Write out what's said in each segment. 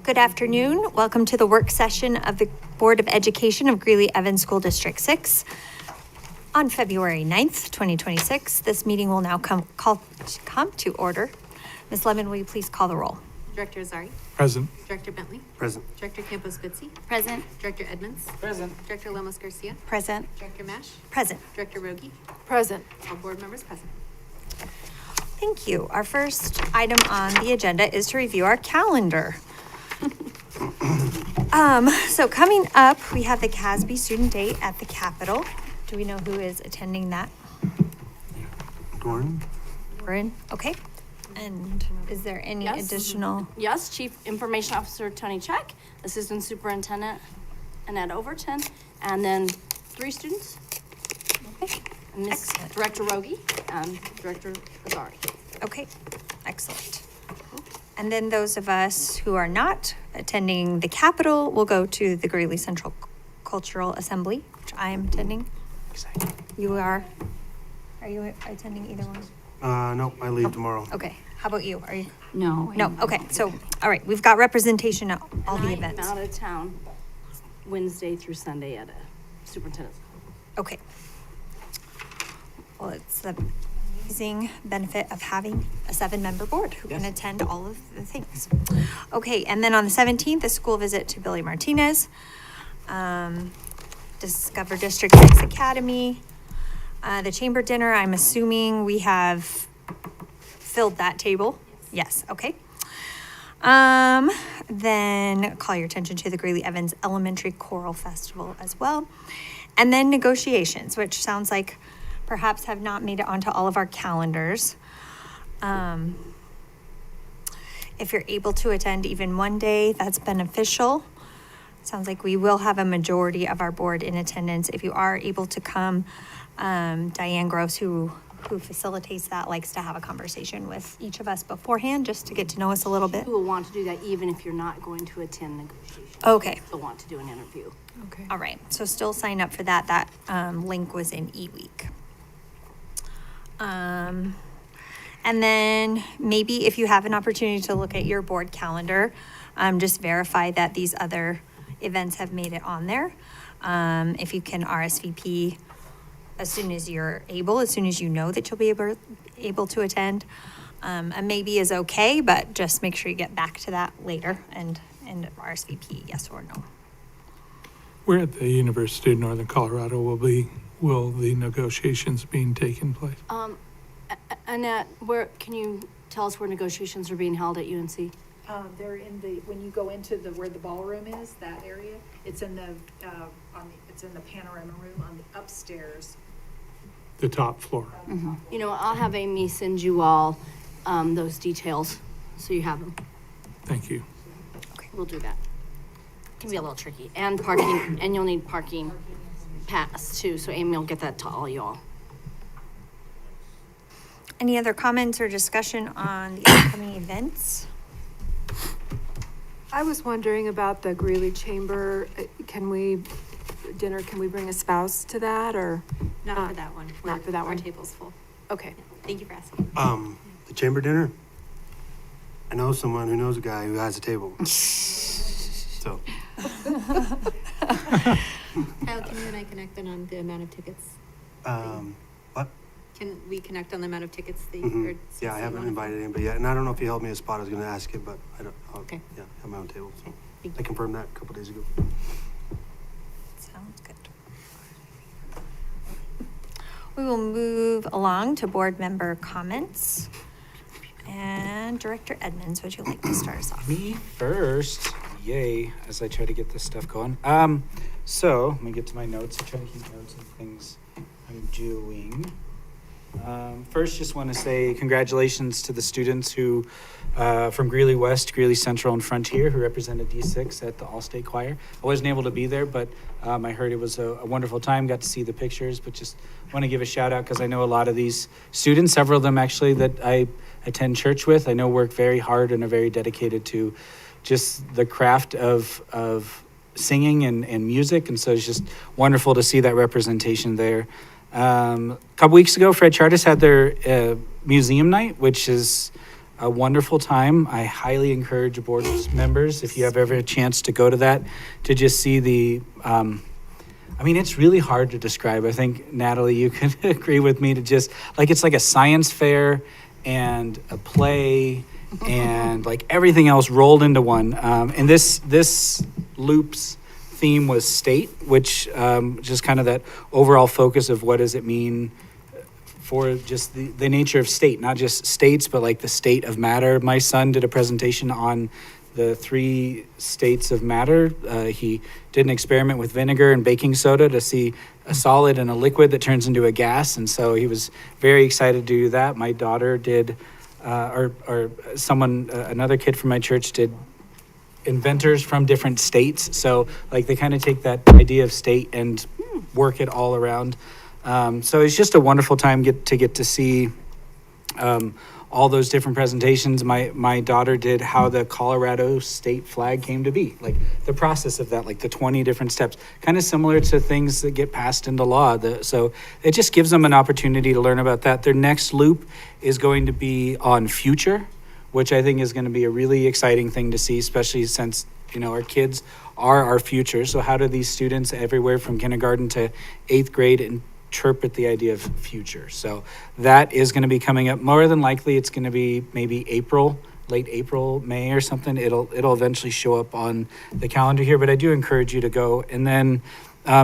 Good afternoon. Welcome to the work session of the Board of Education of Greeley-Evans School District 6 on February 9th, 2026. This meeting will now come to order. Ms. Lemon, will you please call the roll? Director Azari. Present. Director Bentley. Present. Director Campos-Fitzy. Present. Director Edmonds. Present. Director Lemos-Garcia. Present. Director Mash. Present. Director Rogie. Present. All board members present. Thank you. Our first item on the agenda is to review our calendar. So coming up, we have the CASB Student Day at the Capitol. Do we know who is attending that? Doran. Doran, okay. And is there any Yes. additional? Yes, Chief Information Officer Tony Check, Assistant Superintendent Annette Overton, and then 3 students. Okay, And Miss Excellent. Director Rogie and Director Azari. okay, excellent. And then those of us who are not attending the Capitol will go to the Greeley Central Cultural Assembly, which I am attending. You are you attending either one? No, I leave tomorrow. Okay, how about you? Are you? No. No, okay, so, all right, we've got representation at all the I'm events. out of town Wednesday through Sunday at a superintendent's. Okay. Well, it's the amazing benefit of having a 7-member board who can attend all of the things. Okay, and then on the 17th, a school visit to Billy Martinez, Discover District 6 Academy, the chamber dinner. I'm assuming we have filled that table. Yes, okay. Then call your attention to the Greeley-Evans Elementary Choral Festival as well. And then negotiations, which sounds like perhaps have not made it onto all of our calendars. If you're able to attend even one day, that's beneficial. Sounds like we will have a majority of our board in attendance. If you are able to come, Diane Gross, who facilitates that, likes to have a conversation with each of us beforehand, just to get to know us a little bit. You will want to do that even if you're not going to attend negotiations. Okay. You'll want to do an interview. Okay. All right, so still sign up for that. That link was in eWeek. And then maybe if you have an opportunity to look at your board calendar, just verify that these other events have made it on there. If you can RSVP as soon as you're able, as soon as you know that you'll be able to attend. A maybe is okay, but just make sure you get back to that later and RSVP, yes or no. Where at the University of Northern Colorado will the negotiations being taken place? Annette, can you tell us where negotiations are being held at UNC? They're in when you go into where the ballroom is, that area, it's in it's in the panorama room on the upstairs. The top floor. Mm-hmm. You know, I'll have Amy send you all those details so you have them. Thank you. Okay, we'll do that. Can be a little tricky. And parking, and you'll need parking pass too, so Amy will get that to all y'all. Any other comments or discussion on the upcoming events? I was wondering about the Greeley Chamber. Can we bring a spouse to that or? Not for that one. Not for that one. Our table's full. Okay. Thank you for asking. The chamber dinner? I know someone who knows a guy who has a table. So. Kyle, can you and I connect then on the amount of tickets? What? Can we connect on the amount of tickets that Mhm. you Yeah, I haven't invited anybody yet, and I don't know if he held me a spot. I was gonna ask it, but I don't. Okay. Yeah, I have my own table, so. Thank I you. confirmed that a couple days ago. Sounds good. We will move along to board member comments. And Director Edmonds, would you like to start us off? Me first, yay, as I try to get this stuff going. So let me get to my notes. I try to keep notes of things I'm doing. First, just want to say congratulations to the students who, from Greeley West, Greeley Central, and Frontier, who represented D6 at the All-State Choir. I wasn't able to be there, but I heard it was a wonderful time, got to see the pictures, but just want to give a shout out because I know a lot of these students, several of them actually that I attend church with, I know work very hard and are very dedicated to just the craft of singing and music, and so it's just wonderful to see that representation there. A couple weeks ago, Fred Chartis had their museum night, which is a wonderful time. I highly encourage board members, if you have ever a chance to go to that, to just see the, I mean, it's really hard to describe. I think, Natalie, you can agree with me to just, like, it's like a science fair and a play and like everything else rolled into one. And this loop's theme was state, which just kind of that overall focus of what does it mean for just the nature of state, not just states, but like the state of matter. My son did a presentation on the 3 states of matter. He did an experiment with vinegar and baking soda to see a solid and a liquid that turns into a gas. And so he was very excited to do that. My daughter did, another kid from my church did inventors from different states. So like they kind of take that idea of state and work it all around. So it's just a wonderful time to get to see all those different presentations. My daughter did how the Colorado state flag came to be, like the process of that, like the 20 different steps, kind of similar to things that get passed into law. So it just gives them an opportunity to learn about that. Their next loop is going to be on future, which I think is going to be a really exciting thing to see, especially since, our kids are our future. So how do these students everywhere from kindergarten to 8th grade interpret the idea of future? So that is going to be coming up. More than likely, it's going to be maybe late April, May or something. It'll eventually show up on the calendar here, but I do encourage you to go. And then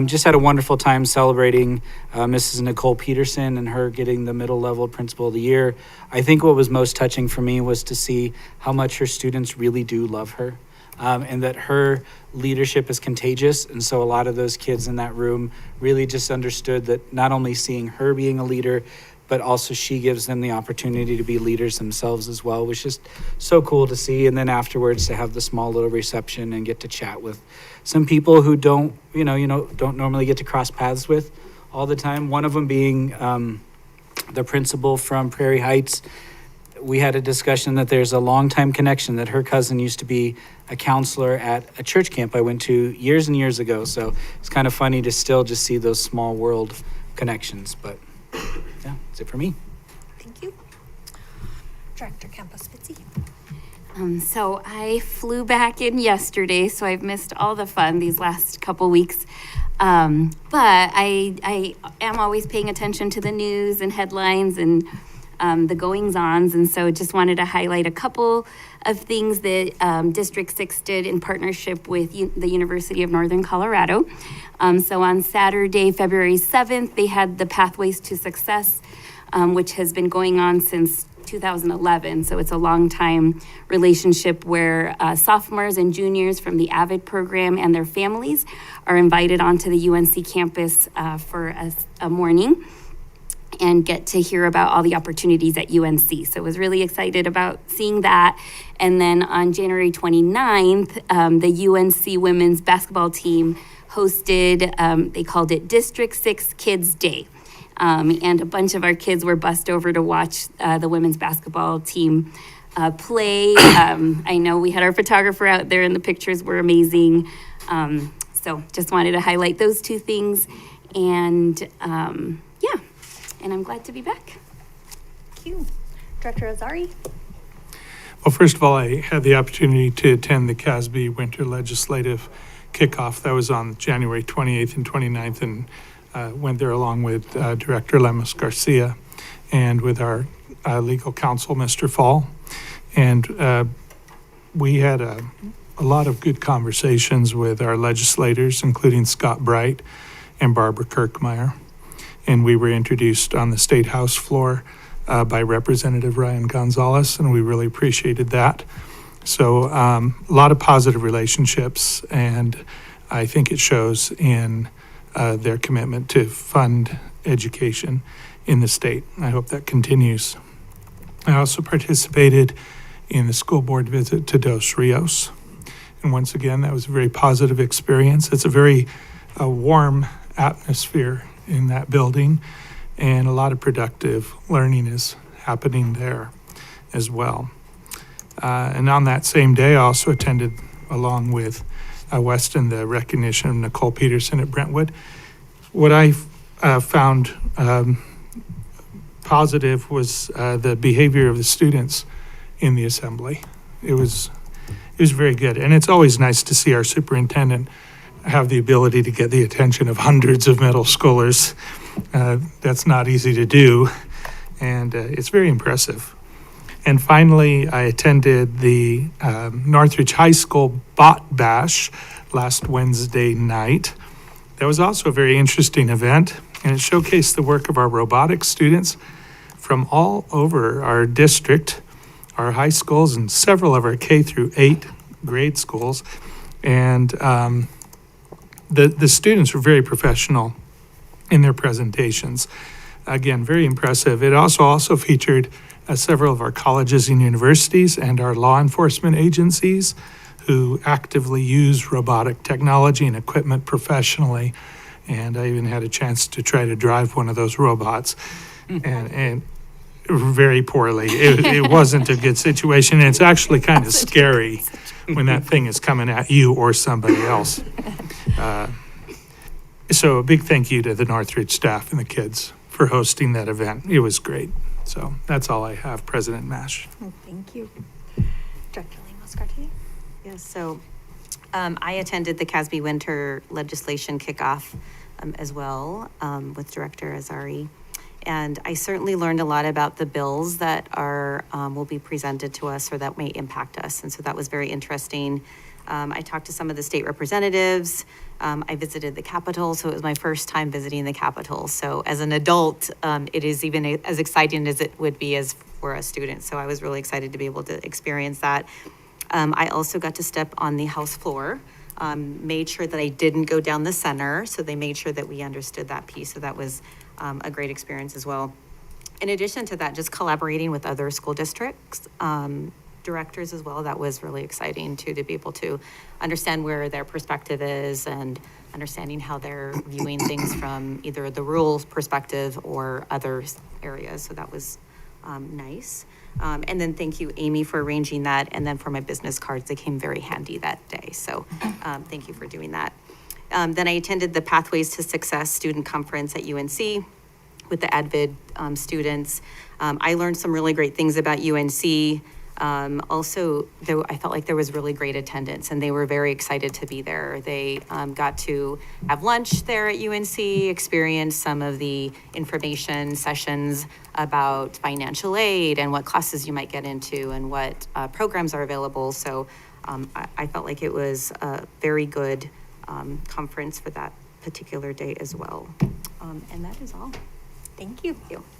just had a wonderful time celebrating Mrs. Nicole Peterson and her getting the middle level principal of the year. I think what was most touching for me was to see how much her students really do love her. And that her leadership is contagious. And so a lot of those kids in that room really just understood that not only seeing her being a leader, but also she gives them the opportunity to be leaders themselves as well, which is so cool to see. And then afterwards to have the small little reception and get to chat with some people who don't normally get to cross paths with all the time. One of them being the principal from Prairie Heights. We had a discussion that there's a long-time connection, that her cousin used to be a counselor at a church camp I went to years and years ago. So it's kind of funny to still just see those small world connections. But yeah, that's it for me. Thank you. Director Campos Fitzy. So I flew back in yesterday, so I've missed all the fun these last couple weeks. But I am always paying attention to the news and headlines and the goings-ons, and so just wanted to highlight a couple of things that District 6 did in partnership with the University of Northern Colorado. So on Saturday, February 7th, they had the Pathways to Success, which has been going on since 2011. So it's a long time relationship where sophomores and juniors from the AVID program and their families are invited onto the UNC campus for a morning and get to hear about all the opportunities at UNC. So I was really excited about seeing that. And then on January 29th, the UNC women's basketball team hosted, they called it District 6 Kids Day. And a bunch of our kids were bussed over to watch the women's basketball team play. I know we had our photographer out there and the pictures were amazing. So just wanted to highlight those two things. And yeah, and I'm glad to be back. Thank you. Director Azari. Well, first of all, I had the opportunity to attend the CASB Winter Legislative Kickoff. That was on January 28th and 29th, and went there along with Director Lemus Garcia and with our legal counsel, Mr. Fall. And we had a lot of good conversations with our legislators, including Scott Bright and Barbara Kirkmeyer. And we were introduced on the State House floor by Representative Ryan Gonzalez, and we really appreciated that. So a lot of positive relationships, and I think it shows in their commitment to fund education in the state. I hope that continues. I also participated in the school board visit to Dos Rios. And once again, that was a very positive experience. It's a very warm atmosphere in that building, and a lot of productive learning is happening there as well. And on that same day, I also attended, along with Weston, the recognition of Nicole Peterson at Brentwood. What I found positive was the behavior of the students in the assembly. It was very good. And it's always nice to see our superintendent have the ability to get the attention of hundreds of middle schoolers. That's not easy to do, and it's very impressive. And finally, I attended the Northridge High School Bot Bash last Wednesday night. That was also a very interesting event, and it showcased the work of our robotics students from all over our district, our high schools, and several of our K through 8 grade schools. And the students were very professional in their presentations. Again, very impressive. It also featured several of our colleges and universities and our law enforcement agencies who actively use robotic technology and equipment professionally. And I even had a chance to try to drive one of those robots, and very poorly. It wasn't a good situation. And it's actually kind of scary when that thing is coming at you or somebody else. So a big thank you to the Northridge staff and the kids for hosting that event. It was great. So that's all I have, President Mash. Thank you. Director Lemos-Cartier? Yes, so I attended the CASB Winter Legislation Kickoff as well with Director Azari. And I certainly learned a lot about the bills that will be presented to us or that may impact us. And so that was very interesting. I talked to some of the state representatives. I visited the Capitol, so it was my first time visiting the Capitol. So as an adult, it is even as exciting as it would be as for a student. So I was really excited to be able to experience that. I also got to step on the House floor, made sure that I didn't go down the center, so they made sure that we understood that piece. So that was a great experience as well. In addition to that, just collaborating with other school districts, directors as well, that was really exciting too, to be able to understand where their perspective is and understanding how they're viewing things from either the rural perspective or other areas. So that was nice. And then thank you, Amy, for arranging that. And then for my business cards, they came very handy that day. So thank you for doing that. Then I attended the Pathways to Success Student Conference at UNC with the ADVID students. I learned some really great things about UNC. Also, though, I felt like there was really great attendance and they were very excited to be there. They got to have lunch there at UNC, experience some of the information sessions about financial aid and what classes you might get into and what programs are available. So I felt like it was a very good conference for that particular day as well. And that is all. Thank you.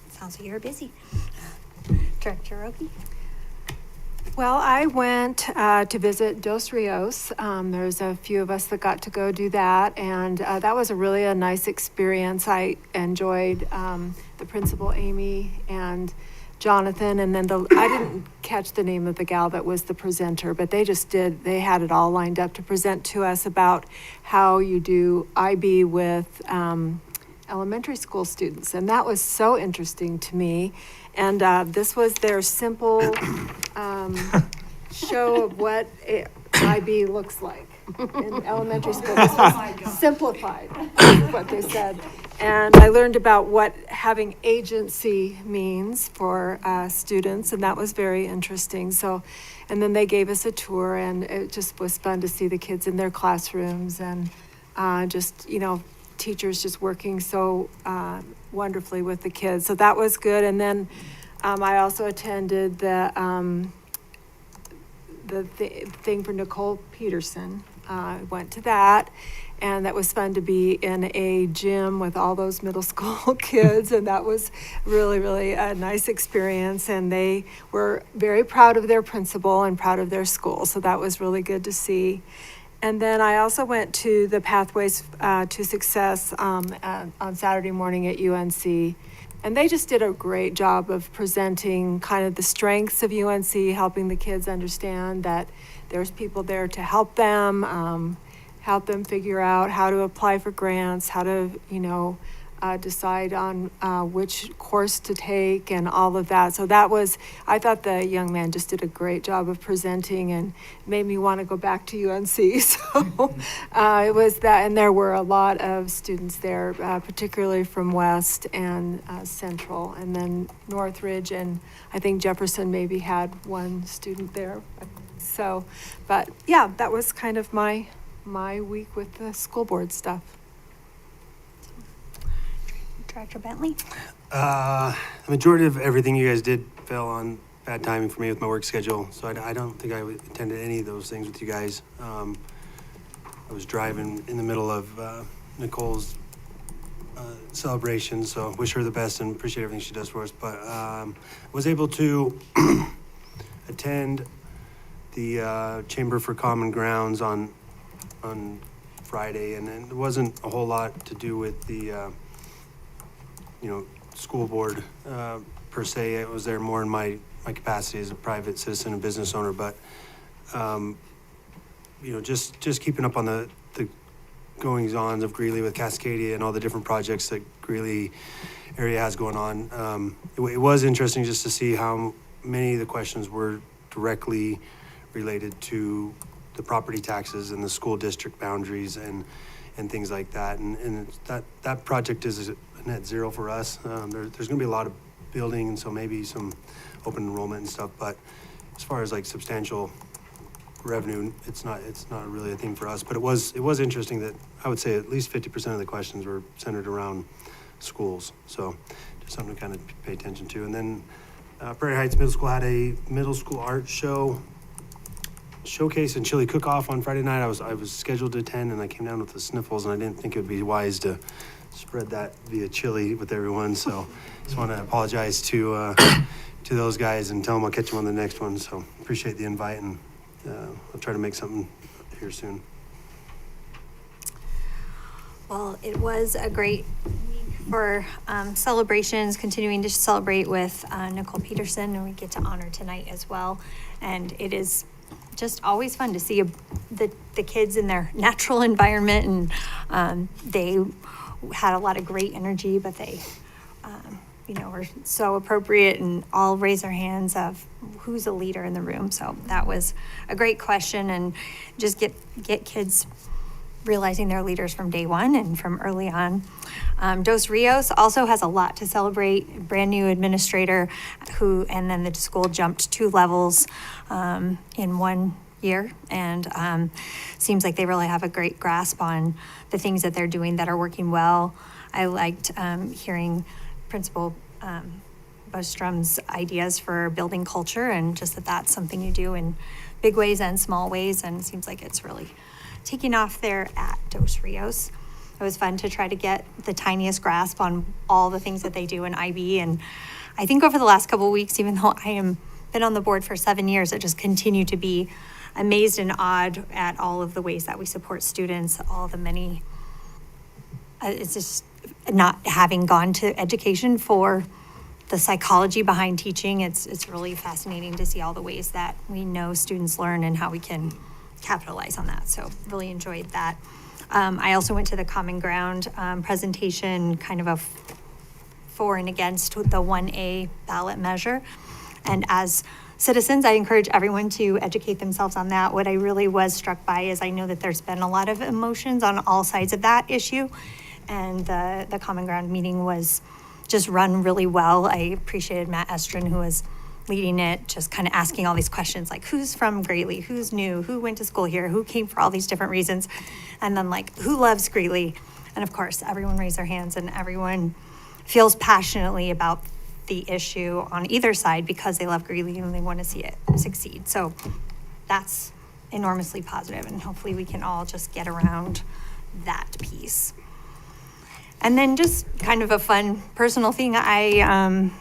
Sounds like you're busy. Director Roby? Well, I went to visit Dos Rios. There's a few of us that got to go do that, and that was really a nice experience. I enjoyed the principal, Amy, and Jonathan, and then I didn't catch the name of the gal that was the presenter, but they had it all lined up to present to us about how you do IB with elementary school students, and that was so interesting to me. And this was their simple show of what IB looks like in elementary school. This was simplified, is what they said. And I learned about what having agency means for students, and that was very interesting. So, and then they gave us a tour, and it just was fun to see the kids in their classrooms and just, teachers just working so wonderfully with the kids. So that was good. And then I also attended the thing for Nicole Peterson. I went to that, and that was fun to be in a gym with all those middle school kids, and that was really, really a nice experience. And they were very proud of their principal and proud of their school, so that was really good to see. And then I also went to the Pathways to Success on Saturday morning at UNC. And they just did a great job of presenting kind of the strengths of UNC, helping the kids understand that there's people there to help them figure out how to apply for grants, how to, decide on which course to take and all of that. So I thought the young man just did a great job of presenting and made me want to go back to UNC. So it was that, and there were a lot of students there, particularly from West and Central, and then Northridge, and I think Jefferson maybe had one student there. So, but yeah, that was kind of my week with the school board stuff. Director Bentley? The majority of everything you guys did fell on bad timing for me with my work schedule, so I don't think I attended any of those things with you guys. I was driving in the middle of Nicole's celebration, so wish her the best and appreciate everything she does for us. But was able to attend the Chamber for Common Grounds on Friday, and it wasn't a whole lot to do with the school board per se. It was there more in my capacity as a private citizen and business owner, but just keeping up on the goings-ons of Greeley with Cascadia and all the different projects that Greeley area has going on. It was interesting just to see how many of the questions were directly related to the property taxes and the school district boundaries and things like that. And that project is a net zero for us. There's going to be a lot of building, and so maybe some open enrollment and stuff. But as far as like substantial revenue, it's not really a thing for us. But it was interesting that I would say at least 50% of the questions were centered around schools. So just something to kind of pay attention to. And then Prairie Heights Middle School had a middle school art showcase and chili cook-off on Friday night. I was scheduled to attend, and I came down with the sniffles, and I didn't think it would be wise to spread that via chili with everyone. So just want to apologize to those guys and tell them I'll catch them on the next one. So appreciate the invite, and I'll try to make something here soon. Well, it was a great week for celebrations, continuing to celebrate with Nicole Peterson, and we get to honor tonight as well. And it is just always fun to see the kids in their natural environment, and they had a lot of great energy, but they were so appropriate and all raise their hands of who's a leader in the room. So that was a great question, and just get kids realizing they're leaders from day one and from early on. Dos Rios also has a lot to celebrate. Brand new administrator and then the school jumped 2 levels in 1 year, and seems like they really have a great grasp on the things that they're doing that are working well. I liked hearing Principal Bostrom's ideas for building culture, and just that's something you do in big ways and small ways, and it seems like it's really taking off there at Dos Rios. It was fun to try to get the tiniest grasp on all the things that they do in IB, and I think over the last couple of weeks, even though I am been on the board for 7 years, I just continue to be amazed and awed at all of the ways that we support students, all the many, it's just not having gone to education for the psychology behind teaching. It's really fascinating to see all the ways that we know students learn and how we can capitalize on that. So really enjoyed that. I also went to the Common Ground presentation, kind of a for and against the 1A ballot measure. And as citizens, I encourage everyone to educate themselves on that. What I really was struck by is I know that there's been a lot of emotions on all sides of that issue. And the Common Ground meeting was just run really well. I appreciated Matt Estrin, who was leading it, just kind of asking all these questions like who's from Greeley, who's new, who went to school here, who came for all these different reasons, and then like who loves Greeley. And of course, everyone raised their hands and everyone feels passionately about the issue on either side because they love Greeley and they want to see it succeed. So that's enormously positive, and hopefully we can all just get around that piece. And then just kind of a fun personal thing, I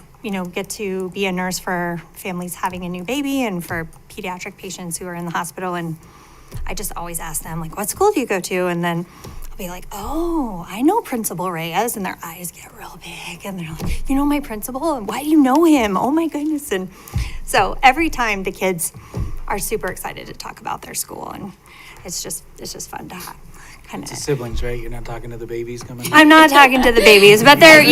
get to be a nurse for families having a new baby and for pediatric patients who are in the hospital. And I just always ask them, like, what school do you go to? And then I'll be like, oh, I know Principal Reyes. And their eyes get real big. And they're like, you know my principal? And why do you know him? Oh, my goodness. And so every time the kids are super excited to talk about their school. And it's just fun to kind It's of. the siblings, right? You're not talking to the babies coming? I'm not talking to the babies, but they're,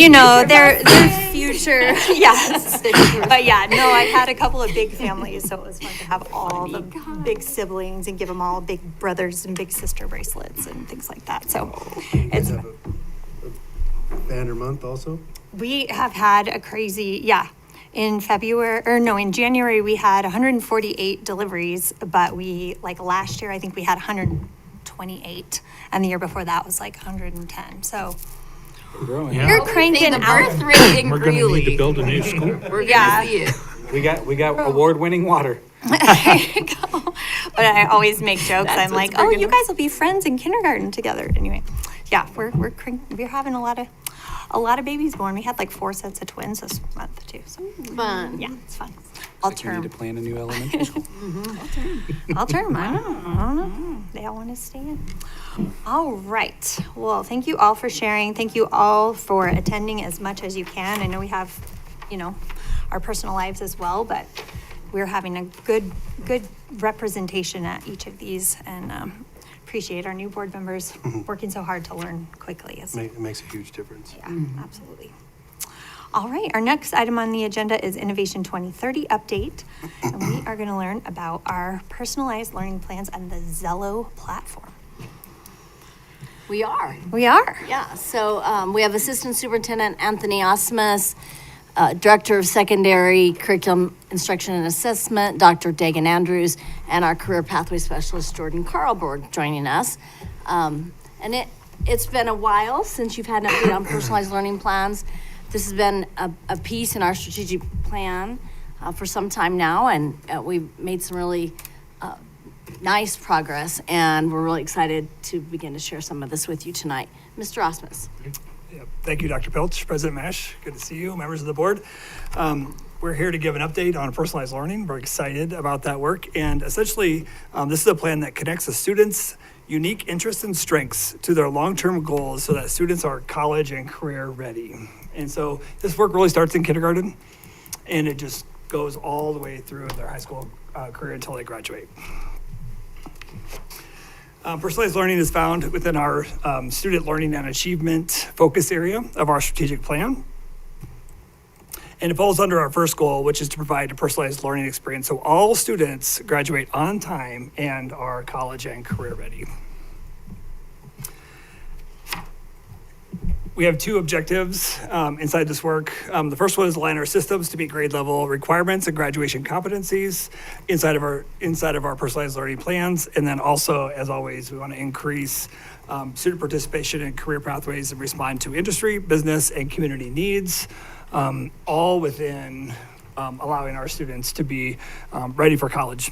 they're future, yes. But yeah, no, I had a couple of big families, so it was fun to have all the big siblings and give them all big brothers and big sister bracelets and things like that, so. You guys It's, have a banner month also? we have had a crazy, yeah. In January, we had 148 deliveries, but last year, I think we had 128. And the year before that was like 110, so. We're growing. Yeah. You're cranking The out. birth rate in We're gonna need to Greeley. build a new school. We're Yeah. gonna see it. We got award-winning water. There you go. But I always make jokes. That's I'm like, what's oh, bringing you us. guys will be friends in kindergarten together. Anyway, yeah, we're having a lot of babies born. We had like 4 sets of twins this month too. So Fun. yeah, it's fun. All Like we need term. to plan a new elementary school. All term. I don't know. They all want to stay in. All right. Well, thank you all for sharing. Thank you all for attending as much as you can. I know we have, our personal lives as well, but we're having a good representation at each of these, and appreciate our new board members working so hard to learn quickly. It makes a huge difference. Yeah, absolutely. All right, our next item on the agenda is Innovation 2030 update. And we are going to learn about our personalized learning plans and the Zello platform. We are. We are. Yeah, so we have Assistant Superintendent Anthony Osmus, Director of Secondary Curriculum Instruction and Assessment, Dr. Dagan Andrews, and our Career Pathway Specialist, Jordan Carlborg, joining us. And it's been a while since you've had an update on personalized learning plans. This has been a piece in our strategic plan for some time now, and we've made some really nice progress, and we're really excited to begin to share some of this with you tonight. Mr. Osmus. Yeah, thank you, Dr. Pilch, President Mash. Good to see you, members of the board. We're here to give an update on personalized learning. We're excited about that work. And essentially, this is a plan that connects the students' unique interests and strengths to their long-term goals so that students are college and career ready. And so this work really starts in kindergarten, and it just goes all the way through their high school career until they graduate. Personalized learning is found within our student learning and achievement focus area of our strategic plan. And it falls under our first goal, which is to provide a personalized learning experience so all students graduate on time and are college and career ready. We have 2 objectives inside this work. The first one is align our systems to meet grade level requirements and graduation competencies inside of our personalized learning plans. And then also, as always, we want to increase student participation in career pathways and respond to industry, business, and community needs, all within allowing our students to be ready for college.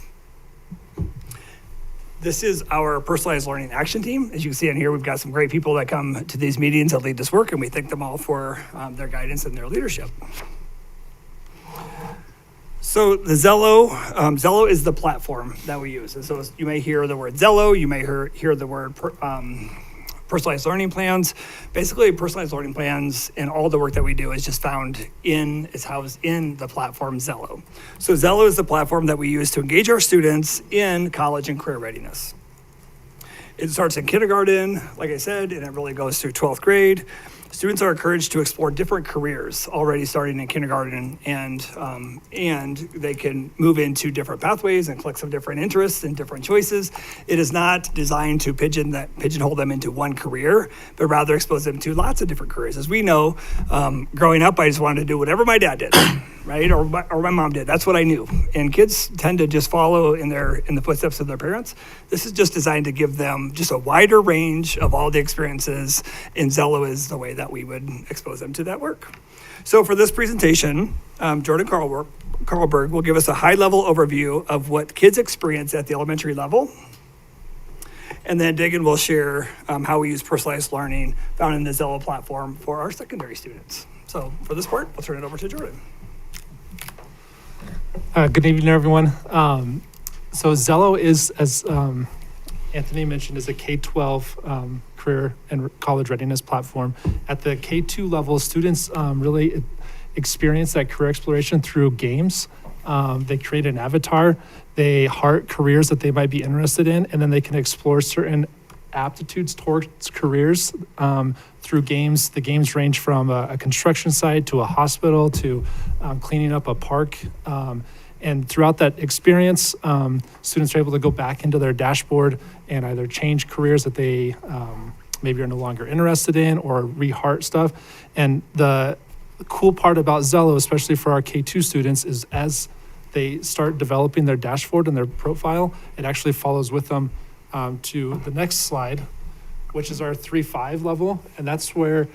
This is our personalized learning action team. As you can see in here, we've got some great people that come to these meetings that lead this work, and we thank them all for their guidance and their leadership. So the Zello is the platform that we use. And so you may hear the word Zello, you may hear the word personalized learning plans. Basically, personalized learning plans and all the work that we do is housed in the platform Zello. So Zello is the platform that we use to engage our students in college and career readiness. It starts in kindergarten, like I said, and it really goes through 12th grade. Students are encouraged to explore different careers already starting in kindergarten, and they can move into different pathways and click some different interests and different choices. It is not designed to pigeonhole them into one career, but rather expose them to lots of different careers. As we know, growing up, I just wanted to do whatever my dad did, right? Or my mom did. That's what I knew. And kids tend to just follow in the footsteps of their parents. This is just designed to give them just a wider range of all the experiences, and Zello is the way that we would expose them to that work. So for this presentation, Jordan Carlborg will give us a high-level overview of what kids experience at the elementary level. And then Dagan will share how we use personalized learning found in the Zello platform for our secondary students. So for this part, I'll turn it over to Jordan. Good evening, everyone. So Zello is, as Anthony mentioned, is a K-12 career and college readiness platform. At the K-2 level, students really experience that career exploration through games. They create an avatar, they heart careers that they might be interested in, and then they can explore certain aptitudes towards careers through games. The games range from a construction site to a hospital to cleaning up a park. And throughout that experience, students are able to go back into their dashboard and either change careers that they maybe are no longer interested in or reheart stuff. And the cool part about Zello, especially for our K2 students, is as they start developing their dashboard and their profile, it actually follows with them to the next slide, which is our 3-5 level. And that's where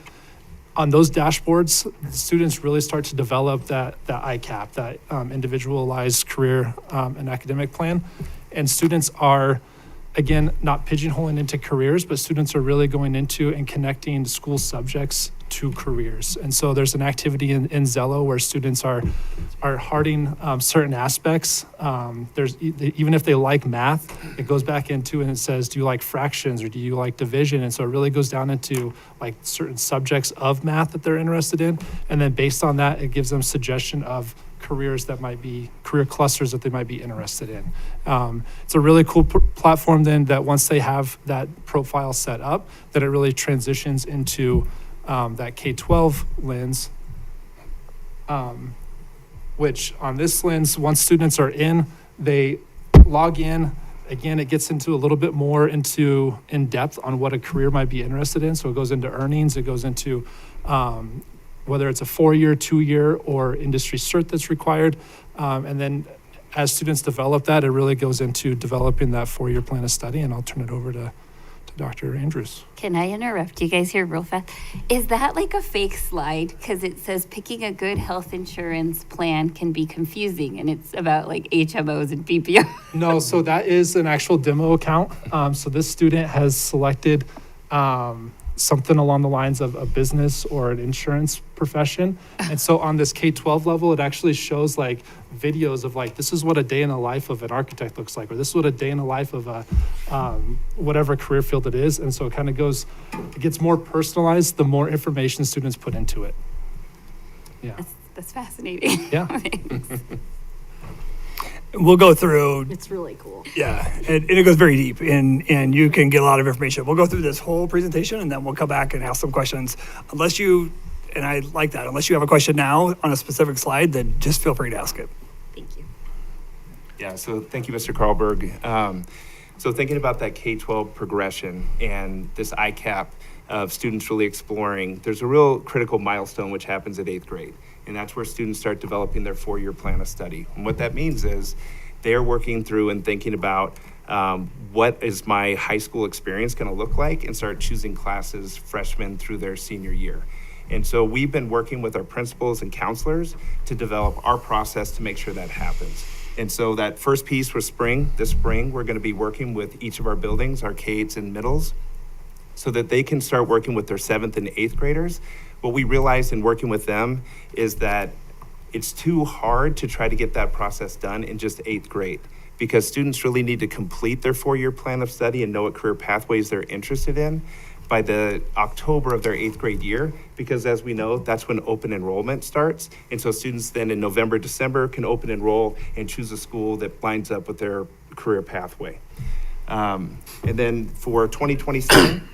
on those dashboards, students really start to develop that ICAP, that individualized career and academic plan. And students are, again, not pigeonholing into careers, but students are really going into and connecting school subjects to careers. And so there's an activity in Zello where students are hearting certain aspects. There's even if they like math, it goes back into and it says, do you like fractions or do you like division? And so it really goes down into like certain subjects of math that they're interested in. And then based on that, it gives them suggestion of careers that might be career clusters that they might be interested in. It's a really cool platform then that once they have that profile set up, that it really transitions into that K-12 lens, which on this lens, once students are in, they log in. Again, it gets into a little bit more into in depth on what a career might be interested in. So it goes into earnings, it goes into whether it's a 4-year, 2-year, or industry cert that's required. And then as students develop that, it really goes into developing that 4-year plan of study. And I'll turn it over to Dr. Andrews. Can I interrupt you guys here real fast? Is that like a fake slide? Because it says picking a good health insurance plan can be confusing, and it's about like HMOs and PPO. No, so that is an actual demo account. So this student has selected something along the lines of a business or an insurance profession. And so on this K-12 level, it actually shows like videos of like, this is what a day in the life of an architect looks like, or this is what a day in the life of a whatever career field it is. And so it kind of goes, it gets more personalized the more information students put into it. Yeah. That's fascinating. Yeah. We'll go through, It's really cool. yeah, and it goes very deep, and you can get a lot of information. We'll go through this whole presentation, and then we'll come back and ask some questions. Unless you, and I like that, unless you have a question now on a specific slide, then just feel free to ask it. Thank you. Yeah, so thank you, Mr. Carlberg. So thinking about that K-12 progression and this ICAP of students really exploring, there's a real critical milestone which happens at 8th grade. And that's where students start developing their 4-year plan of study. And what that means is they're working through and thinking about what is my high school experience going to look like, and start choosing classes freshmen through their senior year. And so we've been working with our principals and counselors to develop our process to make sure that happens. And so that first piece was this spring, we're going to be working with each of our buildings, our K-8s and middles, so that they can start working with their 7th and 8th graders. What we realized in working with them is that it's too hard to try to get that process done in just 8th grade, because students really need to complete their 4-year plan of study and know what career pathways they're interested in by the October of their 8th grade year, because as we know, that's when open enrollment starts. And so students then in November, December can open enroll and choose a school that lines up with their career pathway. And then for 2027,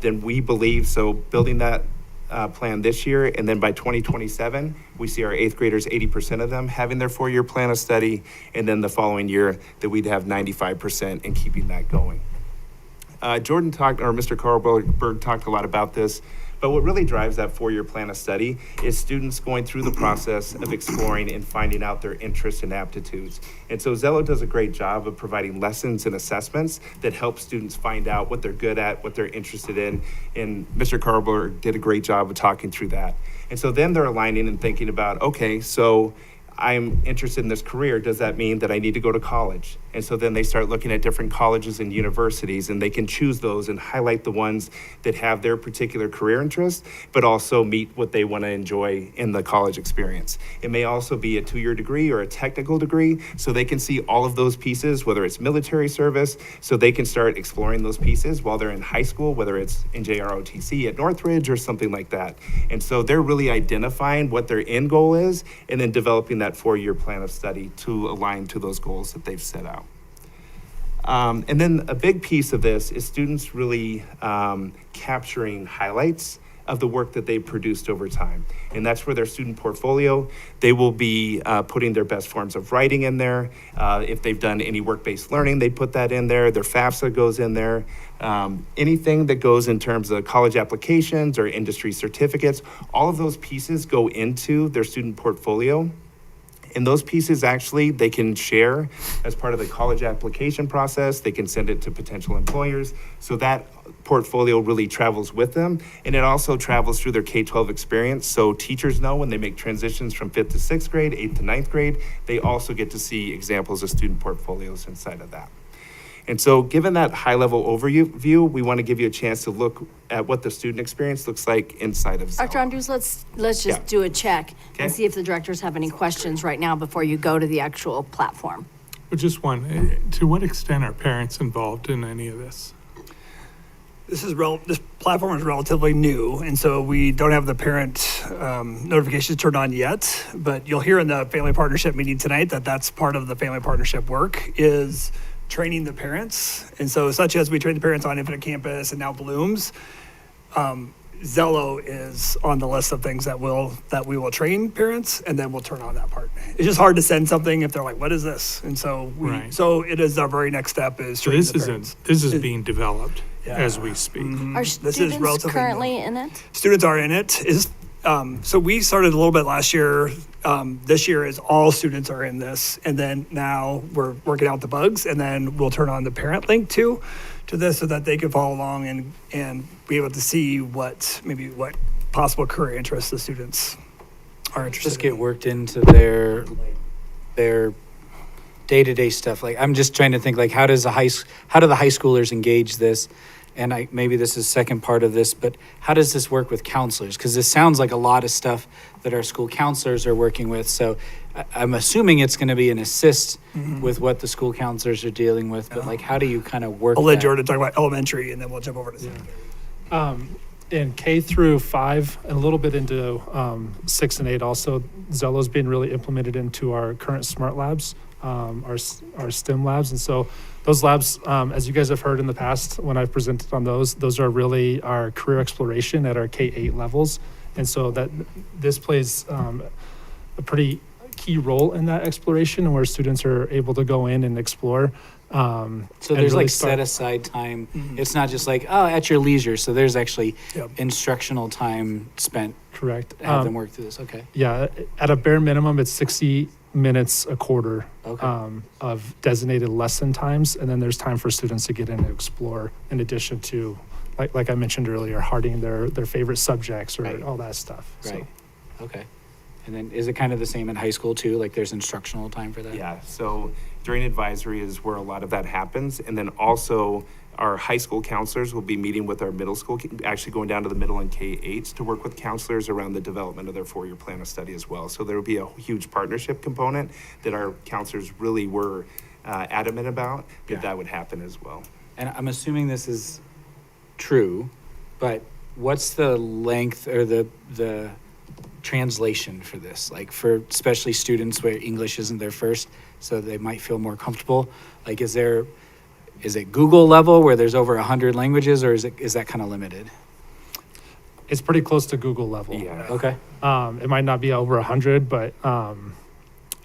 then we believe, so building that plan this year, and then by 2027, we see our 8th graders, 80% of them having their 4-year plan of study, and then the following year that we'd have 95% and keeping that going. Jordan talked, or Mr. Carlberg talked a lot about this, but what really drives that 4-year plan of study is students going through the process of exploring and finding out their interests and aptitudes. And so Zello does a great job of providing lessons and assessments that help students find out what they're good at, what they're interested in. And Mr. Carlberg did a great job of talking through that. And so then they're aligning and thinking about, okay, so I'm interested in this career. Does that mean that I need to go to college? And so then they start looking at different colleges and universities, and they can choose those and highlight the ones that have their particular career interest, but also meet what they want to enjoy in the college experience. It may also be a 2-year degree or a technical degree, so they can see all of those pieces, whether it's military service, so they can start exploring those pieces while they're in high school, whether it's in JROTC at Northridge or something like that. And so they're really identifying what their end goal is, and then developing that 4-year plan of study to align to those goals that they've set out. And then a big piece of this is students really capturing highlights of the work that they've produced over time. And that's where their student portfolio, they will be putting their best forms of writing in there. If they've done any work-based learning, they put that in there. Their FAFSA goes in there. Anything that goes in terms of college applications or industry certificates, all of those pieces go into their student portfolio. And those pieces actually, they can share as part of the college application process. They can send it to potential employers. So that portfolio really travels with them. And it also travels through their K-12 experience. So teachers know when they make transitions from 5th to 6th grade, 8th to 9th grade, they also get to see examples of student portfolios inside of that. And so given that high-level overview, we want to give you a chance to look at what the student experience looks like inside of Zello. Dr. Andrews, let's just Yeah. do a check Okay. and see if the directors have any questions right now before you go to the actual platform. But just one, to what extent are parents involved in any of this? This platform is relatively new, and so we don't have the parent notifications turned on yet. But you'll hear in the family partnership meeting tonight that that's part of the family partnership work is training the parents. And so, such as we train the parents on Infinite Campus and now Blooms, Zello is on the list of things that we will train parents, and then we'll turn on that part. It's just hard to send something if they're like, "What is this?" And so Right. so it is our very next step is So training this the isn't, parents. this is being developed Yeah. as we speak. Are This is students relatively currently in it? Students are in it. So we started a little bit last year. This year is all students are in this, and then now we're working out the bugs, and then we'll turn on the parent link to this so that they can follow along and be able to see what possible career interests the students are interested Just in. get worked into their day-to-day stuff. Like, I'm just trying to think, like, how do the high schoolers engage this? And maybe this is second part of this, but how does this work with counselors? Because this sounds like a lot of stuff that our school counselors are working with. So I'm assuming it's going to be an assist with what the school counselors are dealing with. But like, how do you kind of work I'll let that? Jordan talk about elementary, and then we'll jump over to secondary. In K through 5 and a little bit into 6 and 8 also, Zello's being really implemented into our current smart labs, our STEM labs. And so those labs, as you guys have heard in the past when I've presented on those are really our career exploration at our K-8 levels. And so that this plays a pretty key role in that exploration, and where students are able to go in and explore. So and there's really like start- set aside time. It's not just like, oh, at your leisure. So there's actually Yep. instructional time spent Correct. to have them work through this. Okay. Yeah, at a bare minimum, it's 60 minutes a quarter Okay. of designated lesson times, and then there's time for students to get in and explore, in addition to, like I mentioned earlier, hardening their favorite subjects or Right. all that stuff. So- Right. Okay. And then is it kind of the same in high school too? Like there's instructional time for that? Yeah, so during advisory is where a lot of that happens. And then also our high school counselors will be meeting with our middle school, actually going down to the middle and K-8s to work with counselors around the development of their 4-year plan of study as well. So there will be a huge partnership component that our counselors really were adamant about, that would happen as well. And I'm assuming this is true, but what's the length or the translation for this? Like for especially students where English isn't their first, so they might feel more comfortable. Like is it Google level where there's over 100 languages, or is that kind of limited? It's pretty close to Google level. Yeah. Okay. It might not be over 100, but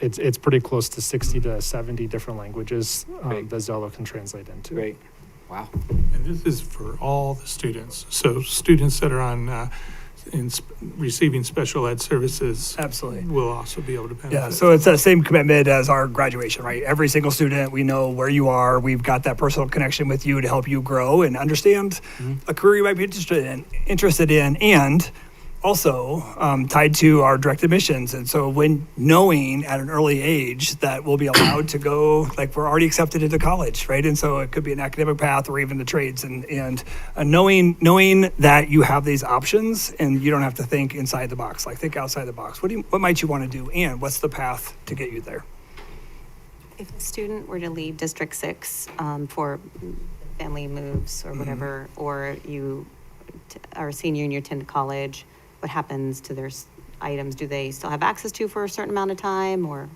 it's pretty close to 60 to 70 different languages Great. that Zello can translate into. Great. Wow. And this is for all the students. So students that are on, receiving special ed services Absolutely. will also be able to benefit. Yeah, so it's that same commitment as our graduation, right? Every single student, we know where you are. We've got that personal connection with you to help you grow and understand a career you might be interested in, and also tied to our direct admissions. And so when knowing at an early age that we'll be allowed to go, like we're already accepted into college, right? And so it could be an academic path or even the trades, and knowing that you have these options and you don't have to think inside the box, like think outside the box. What might you want to do, and what's the path to get you there? If a student were to leave District 6 for family moves or whatever, or you are a senior and you attend college, what happens to their items? Do they still have access to for a certain amount of time, or?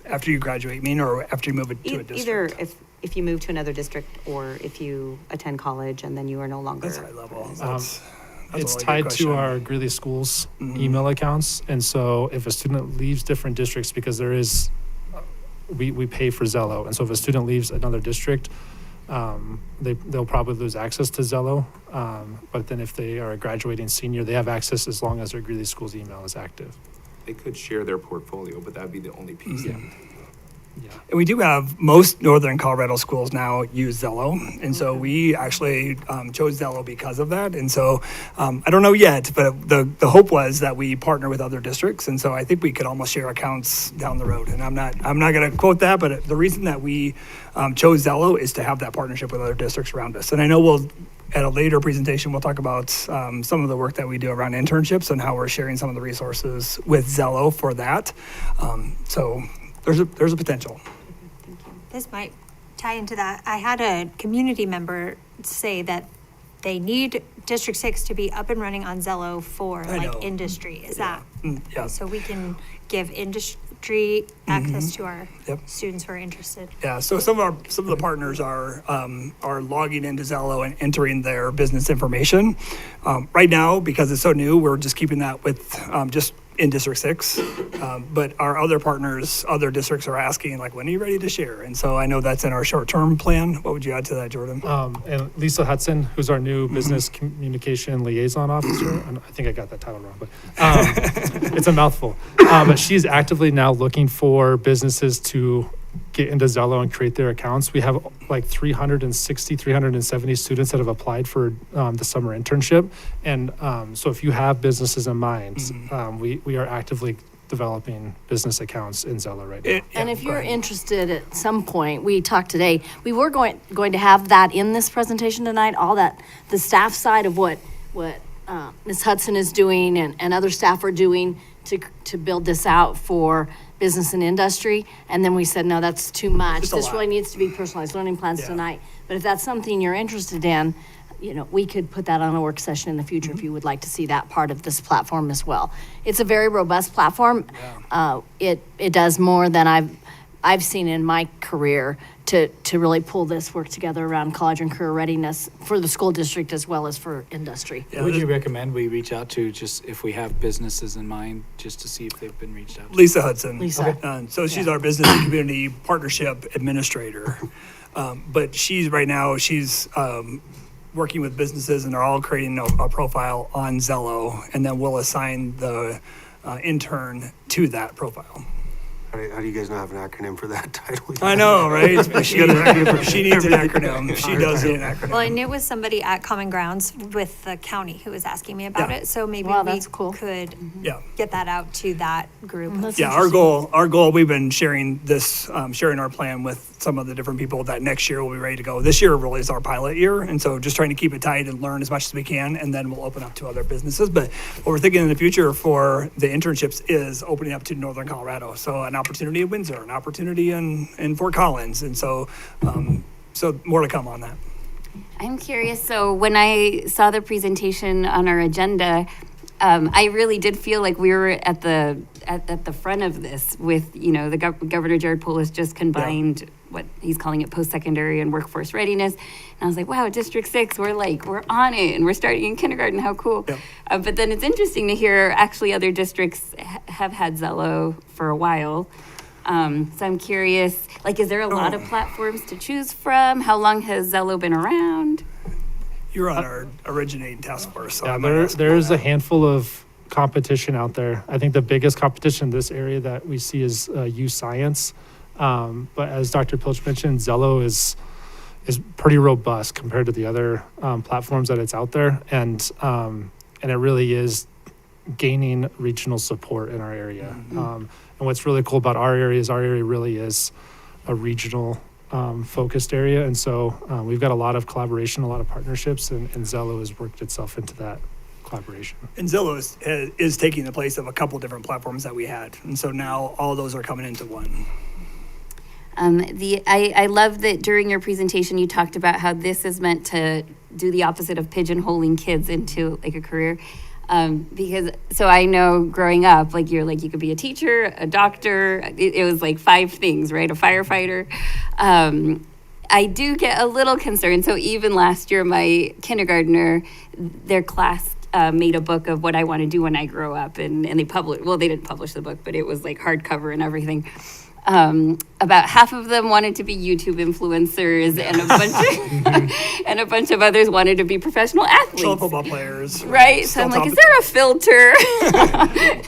after you graduate, you mean, or after you move it to a district? Either if you move to another district or if you attend college and then you are no longer. That's high level. That's a It's really good tied to question. our Greeley Schools email accounts. And so if a student leaves different districts, because there is, we pay for Zello. And so if a student leaves another district, they'll probably lose access to Zello. But then if they are a graduating senior, they have access as long as their Greeley Schools email is active. They could share their portfolio, but that'd be the only piece. Yeah. And we do have, most northern Colorado schools now use Zello. And so we actually chose Zello because of that. And so I don't know yet, but the hope was that we partner with other districts. And so I think we could almost share accounts down the road. And I'm not going to quote that, but the reason that we chose Zello is to have that partnership with other districts around us. And I know at a later presentation, we'll talk about some of the work that we do around internships and how we're sharing some of the resources with Zello for that. So there's a potential. This might tie into that. I had a community member say that they need District 6 to be up and running on Zello for I know. industry. Is that? Yeah. So we can give industry access to our Yep. students who are interested. Yeah, so some of the partners are logging into Zello and entering their business information. Right now, because it's so new, we're just keeping that with just in District 6. But our other partners, other districts are asking, like, when are you ready to share? And so I know that's in our short-term plan. What would you add to that, Jordan? And Lisa Hudson, who's our new business communication liaison officer, and I think I got that title wrong, but it's a mouthful. But she's actively now looking for businesses to get into Zello and create their accounts. We have like 370 students that have applied for the summer internship. And so if you have businesses in mind, we are actively developing business accounts in Zello right now. And if you're interested at some point, we talked today, we were going to have that in this presentation tonight, all that, the staff side of what Ms. Hudson is doing and other staff are doing to build this out for business and industry. And then we said, no, that's too much. Just a This lot. really needs to be personalized learning plans tonight. But if that's something you're interested in, we could put that on a work session in the future if you would like to see that part of this platform as well. It's a very robust platform. It does more than I've seen in my career to really pull this work together around college and career readiness for the school district as well as for industry. Yeah, Would you recommend we reach out to, just if we have businesses in mind, just to see if they've been reached out to? Lisa Hudson. Lisa. So she's our business and community partnership administrator. But she's working with businesses, and they're all creating a profile on Zello, and then we'll assign the intern to that profile. How do you guys not have an acronym for that title? I know, right? But she needs an acronym. She does need an acronym. Well, I knew it was somebody at Common Grounds with the county who was asking me about Yeah. it. So maybe Wow, we that's cool. could Yeah. get that out to that group. That's Yeah, our goal, we've been sharing this, sharing our plan with some of the different people that next year we'll be ready to go. This year really is our pilot year. And so just trying to keep it tight and learn as much as we can, and then we'll open up to other businesses. But what we're thinking in the future for the internships is opening up to Northern Colorado. So an opportunity in Windsor, an opportunity in Fort Collins. And so, so more to come on that. I'm curious. So when I saw the presentation on our agenda, I really did feel like we were at the front of this with, the Governor Jared Polis just combined what he's calling it post-secondary and workforce readiness. And I was like, wow, District 6, we're on it and we're starting in kindergarten. How cool. Yeah. But then it's interesting to hear actually other districts have had Zello for a while. So I'm curious, is there a lot of platforms to choose from? How long has Zello been around? You're on our originating task force. So Yeah, I might ask about there's a that. handful of competition out there. I think the biggest competition in this area that we see is youth science. But as Dr. Pilch mentioned, Zello is pretty robust compared to the other platforms that it's out there, and it really is gaining regional support in our area. And what's really cool about our area is really is a regional focused area, and so we've got a lot of collaboration, a lot of partnerships, and Zello has worked itself into that collaboration. And Zillow is taking the place of a couple different platforms that we had. And so now all those are coming into one. I love that during your presentation you talked about how this is meant to do the opposite of pigeonholing kids into a career. Because, so I know growing up, like, you're like, you could be a teacher, a doctor, it was like 5 things, right? A firefighter. I do get a little concerned. So even last year, my kindergartner, their class made a book of what I want to do when I grow up, and they published, well, they didn't publish the book, but it was like hardcover and everything. About half of them wanted to be YouTube influencers, and a bunch of others wanted to be professional athletes. Still football players. Right. So I'm like, is there a filter?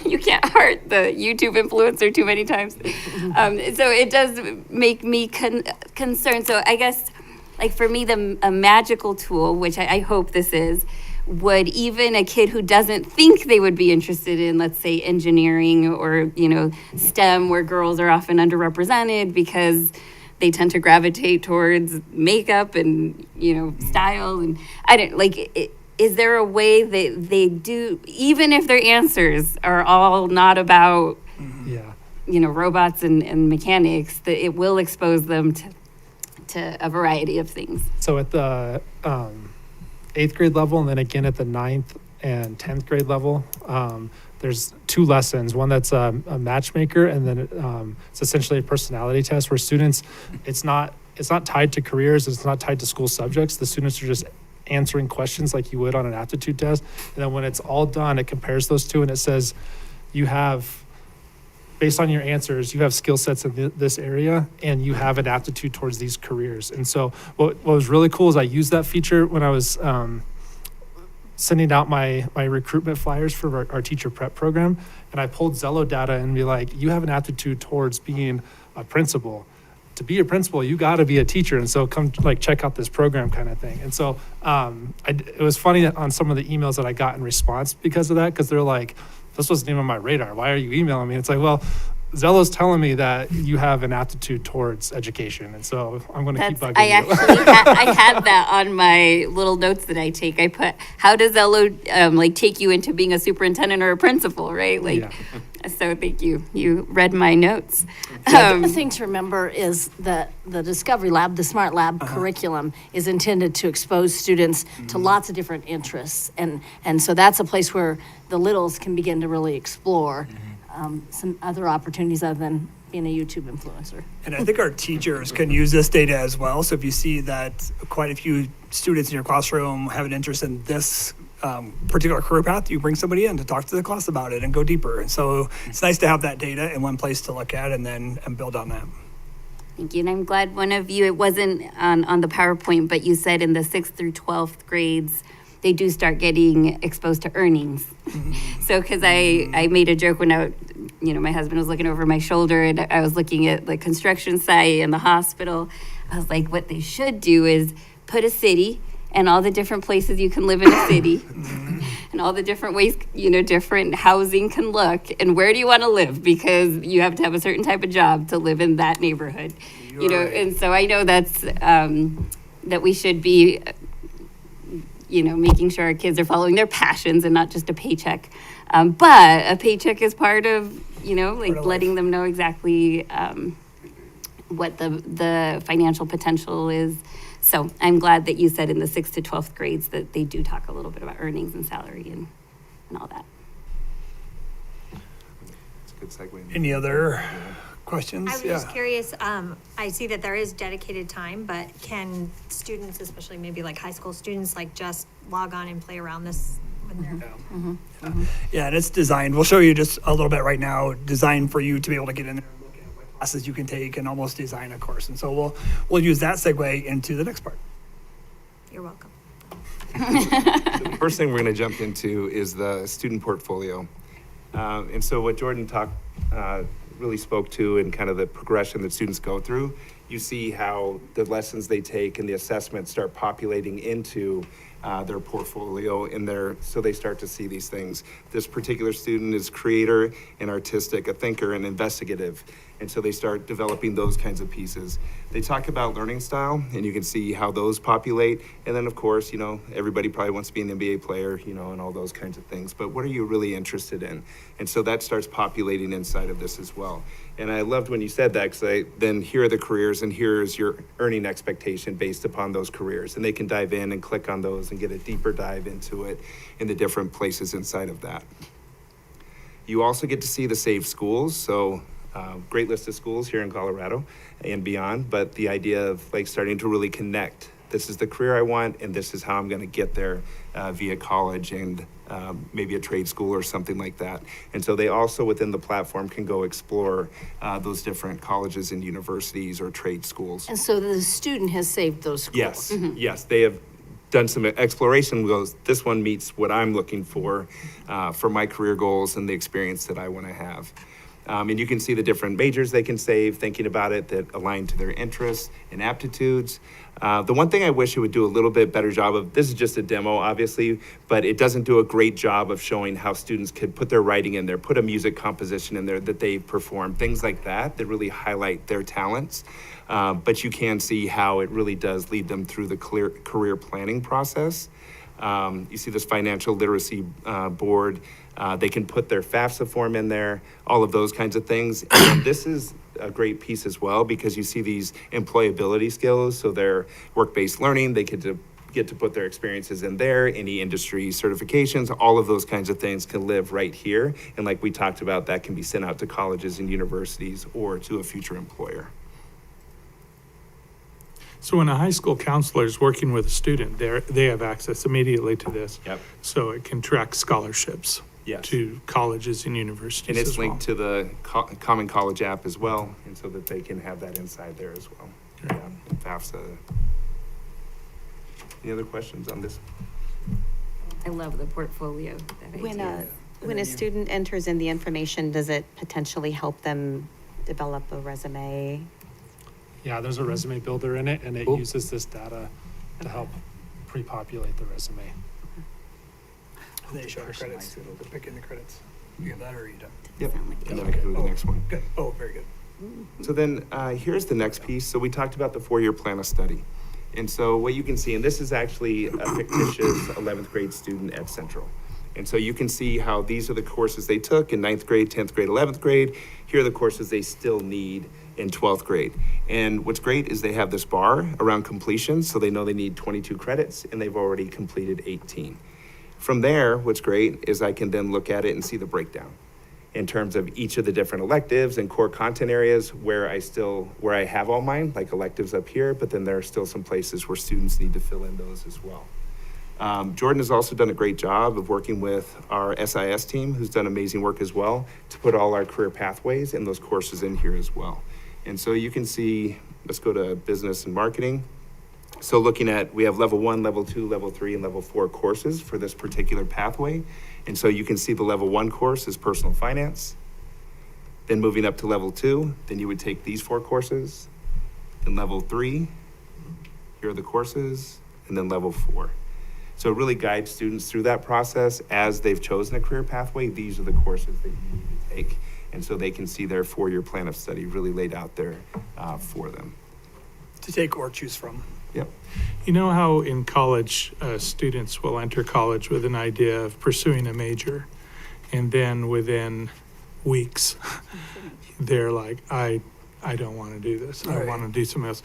You can't heart the YouTube influencer too many times. So it does make me concerned. So I guess, like, for me, a magical tool, which I hope this is, would even a kid who doesn't think they would be interested in, let's say, engineering or, STEM, where girls are often underrepresented because they tend to gravitate towards makeup and, style. And I don't, like, is there a way that they do, even if their answers are all not about, robots and mechanics, that it will expose them to a variety of things? So at the 8th grade level, and then again at the 9th and 10th grade level, there's 2 lessons. One that's a matchmaker, and then it's essentially a personality test where students, it's not tied to careers, it's not tied to school subjects. The students are just answering questions like you would on an aptitude test. And then when it's all done, it compares those 2, and it says you have, based on your answers, you have skill sets in this area, and you have an aptitude towards these careers. And so what was really cool is I used that feature when I was sending out my recruitment flyers for our teacher prep program. And I pulled Zello data and be like, you have an aptitude towards being a principal. To be a principal, you got to be a teacher. And so come check out this program kind of thing. And so it was funny on some of the emails that I got in response because of that, because they're like, this wasn't even on my radar. Why are you emailing me? It's like, well, Zello's telling me that you have an aptitude towards education. And so I'm going to keep bugging you. I had that on my little notes that I take. I put, how does Zello take you into being a superintendent or a principal, right? So thank you. You read my notes. The thing to remember is that the Discovery Lab, the Smart Lab curriculum, is intended to expose students to lots of different interests. And so that's a place where the littles can begin to really explore some other opportunities other than being a YouTube influencer. And I think our teachers can use this data as well. So if you see that quite a few students in your classroom have an interest in this particular career path, you bring somebody in to talk to the class about it and go deeper. And so it's nice to have that data in one place to look at and build on that. Thank you. And I'm glad one of you, it wasn't on the PowerPoint, but you said in the 6th through 12th grades, they do start getting exposed to earnings. So, because I made a joke when my husband was looking over my shoulder and I was looking at the construction site and the hospital. I was like, what they should do is put a city and all the different places you can live in a city and all the different ways, different housing can look, and where do you want to live? Because you have to have a certain type of job to live in that neighborhood, right. And so I know that's, that we should be, making sure our kids are following their passions and not just a paycheck. But a paycheck is part of, letting them know exactly what the financial potential is. So I'm glad that you said in the 6th to 12th grades that they do talk a little bit about earnings and salary and all that. It's a good segue. Any other questions? I was just curious, I see that there is dedicated time, but can students, especially maybe like high school students, just log on and play around this when they're... Yeah, and it's designed, we'll show you just a little bit right now, designed for you to be able to get in there and look at what classes you can take and almost design a course. And so we'll use that segue into the next part. You're welcome. So the first thing we're going to jump into is the student portfolio. And so what Jordan really spoke to and kind of the progression that students go through, you see how the lessons they take and the assessments start populating into their portfolio so they start to see these things. This particular student is creator and artistic, a thinker and investigative. And so they start developing those kinds of pieces. They talk about learning style, and you can see how those populate. And then, of course, everybody probably wants to be an NBA player, and all those kinds of things. But what are you really interested in? And so that starts populating inside of this as well. And I loved when you said that, because then here are the careers and here's your earning expectation based upon those careers. And they can dive in and click on those and get a deeper dive into it in the different places inside of that. You also get to see the saved schools. So great list of schools here in Colorado and beyond, but the idea of like starting to really connect. This is the career I want, and this is how I'm going to get there via college and maybe a trade school or something like that. And so they also within the platform can go explore those different colleges and universities or trade schools. And so the student has saved those schools. Yes, yes, they have done some exploration. Goes, this one meets what I'm looking for my career goals and the experience that I want to have. And you can see the different majors they can save, thinking about it, that align to their interests and aptitudes. The one thing I wish it would do a little bit better job of, this is just a demo, obviously, but it doesn't do a great job of showing how students could put their writing in there, put a music composition in there that they perform, things like that really highlight their talents. But you can see how it really does lead them through the career planning process. You see this financial literacy board. They can put their FAFSA form in there, all of those kinds of things. And this is a great piece as well, because you see these employability skills. So their work-based learning, they get to put their experiences in there, any industry certifications, all of those kinds of things can live right here. And like we talked about, that can be sent out to colleges and universities or to a future employer. So when a high school counselor is working with a student, they have access immediately to this. Yep. So it can track scholarships. Yes. To colleges and universities And it's as well. linked to the Common College app as well, and so that they can have that inside there as well. Great. Yeah, FAFSA. Any other questions on this? I love the portfolio. That idea. When a student enters in the information, does it potentially help them develop a resume? Yeah, there's a resume builder in it, and it Cool. uses this data to help pre-populate the resume. And they show the credits, to pick in the credits. You have that or you don't? Yep. Sound like And then I can go to the next one. Good. Oh, very good. So then here's the next piece. So we talked about the 4-year plan of study. And so what you can see, and this is actually a fictitious 11th grade student at Central. And so you can see how these are the courses they took in 9th grade, 10th grade, 11th grade. Here are the courses they still need in 12th grade. And what's great is they have this bar around completion, so they know they need 22 credits, and they've already completed 18. From there, what's great is I can then look at it and see the breakdown in terms of each of the different electives and core content areas where I have all mine, like electives up here, but then there are still some places where students need to fill in those as well. Jordan has also done a great job of working with our SIS team, who's done amazing work as well, to put all our career pathways and those courses in here as well. And so you can see, let's go to business and marketing. So looking at, we have level 1, level 2, level 3, and level 4 courses for this particular pathway. And so you can see the level 1 course is personal finance. Then moving up to level 2, then you would take these 4 courses. And level 3, here are the courses, and then level 4. So it really guides students through that process as they've chosen a career pathway. These are the courses that you need to take. And so they can see their 4-year plan of study really laid out there for them. To take or choose from. Yep. You know how in college, students will enter college with an idea of pursuing a major, and then within weeks, they're like, I don't want to do this. I Right. want to do something else.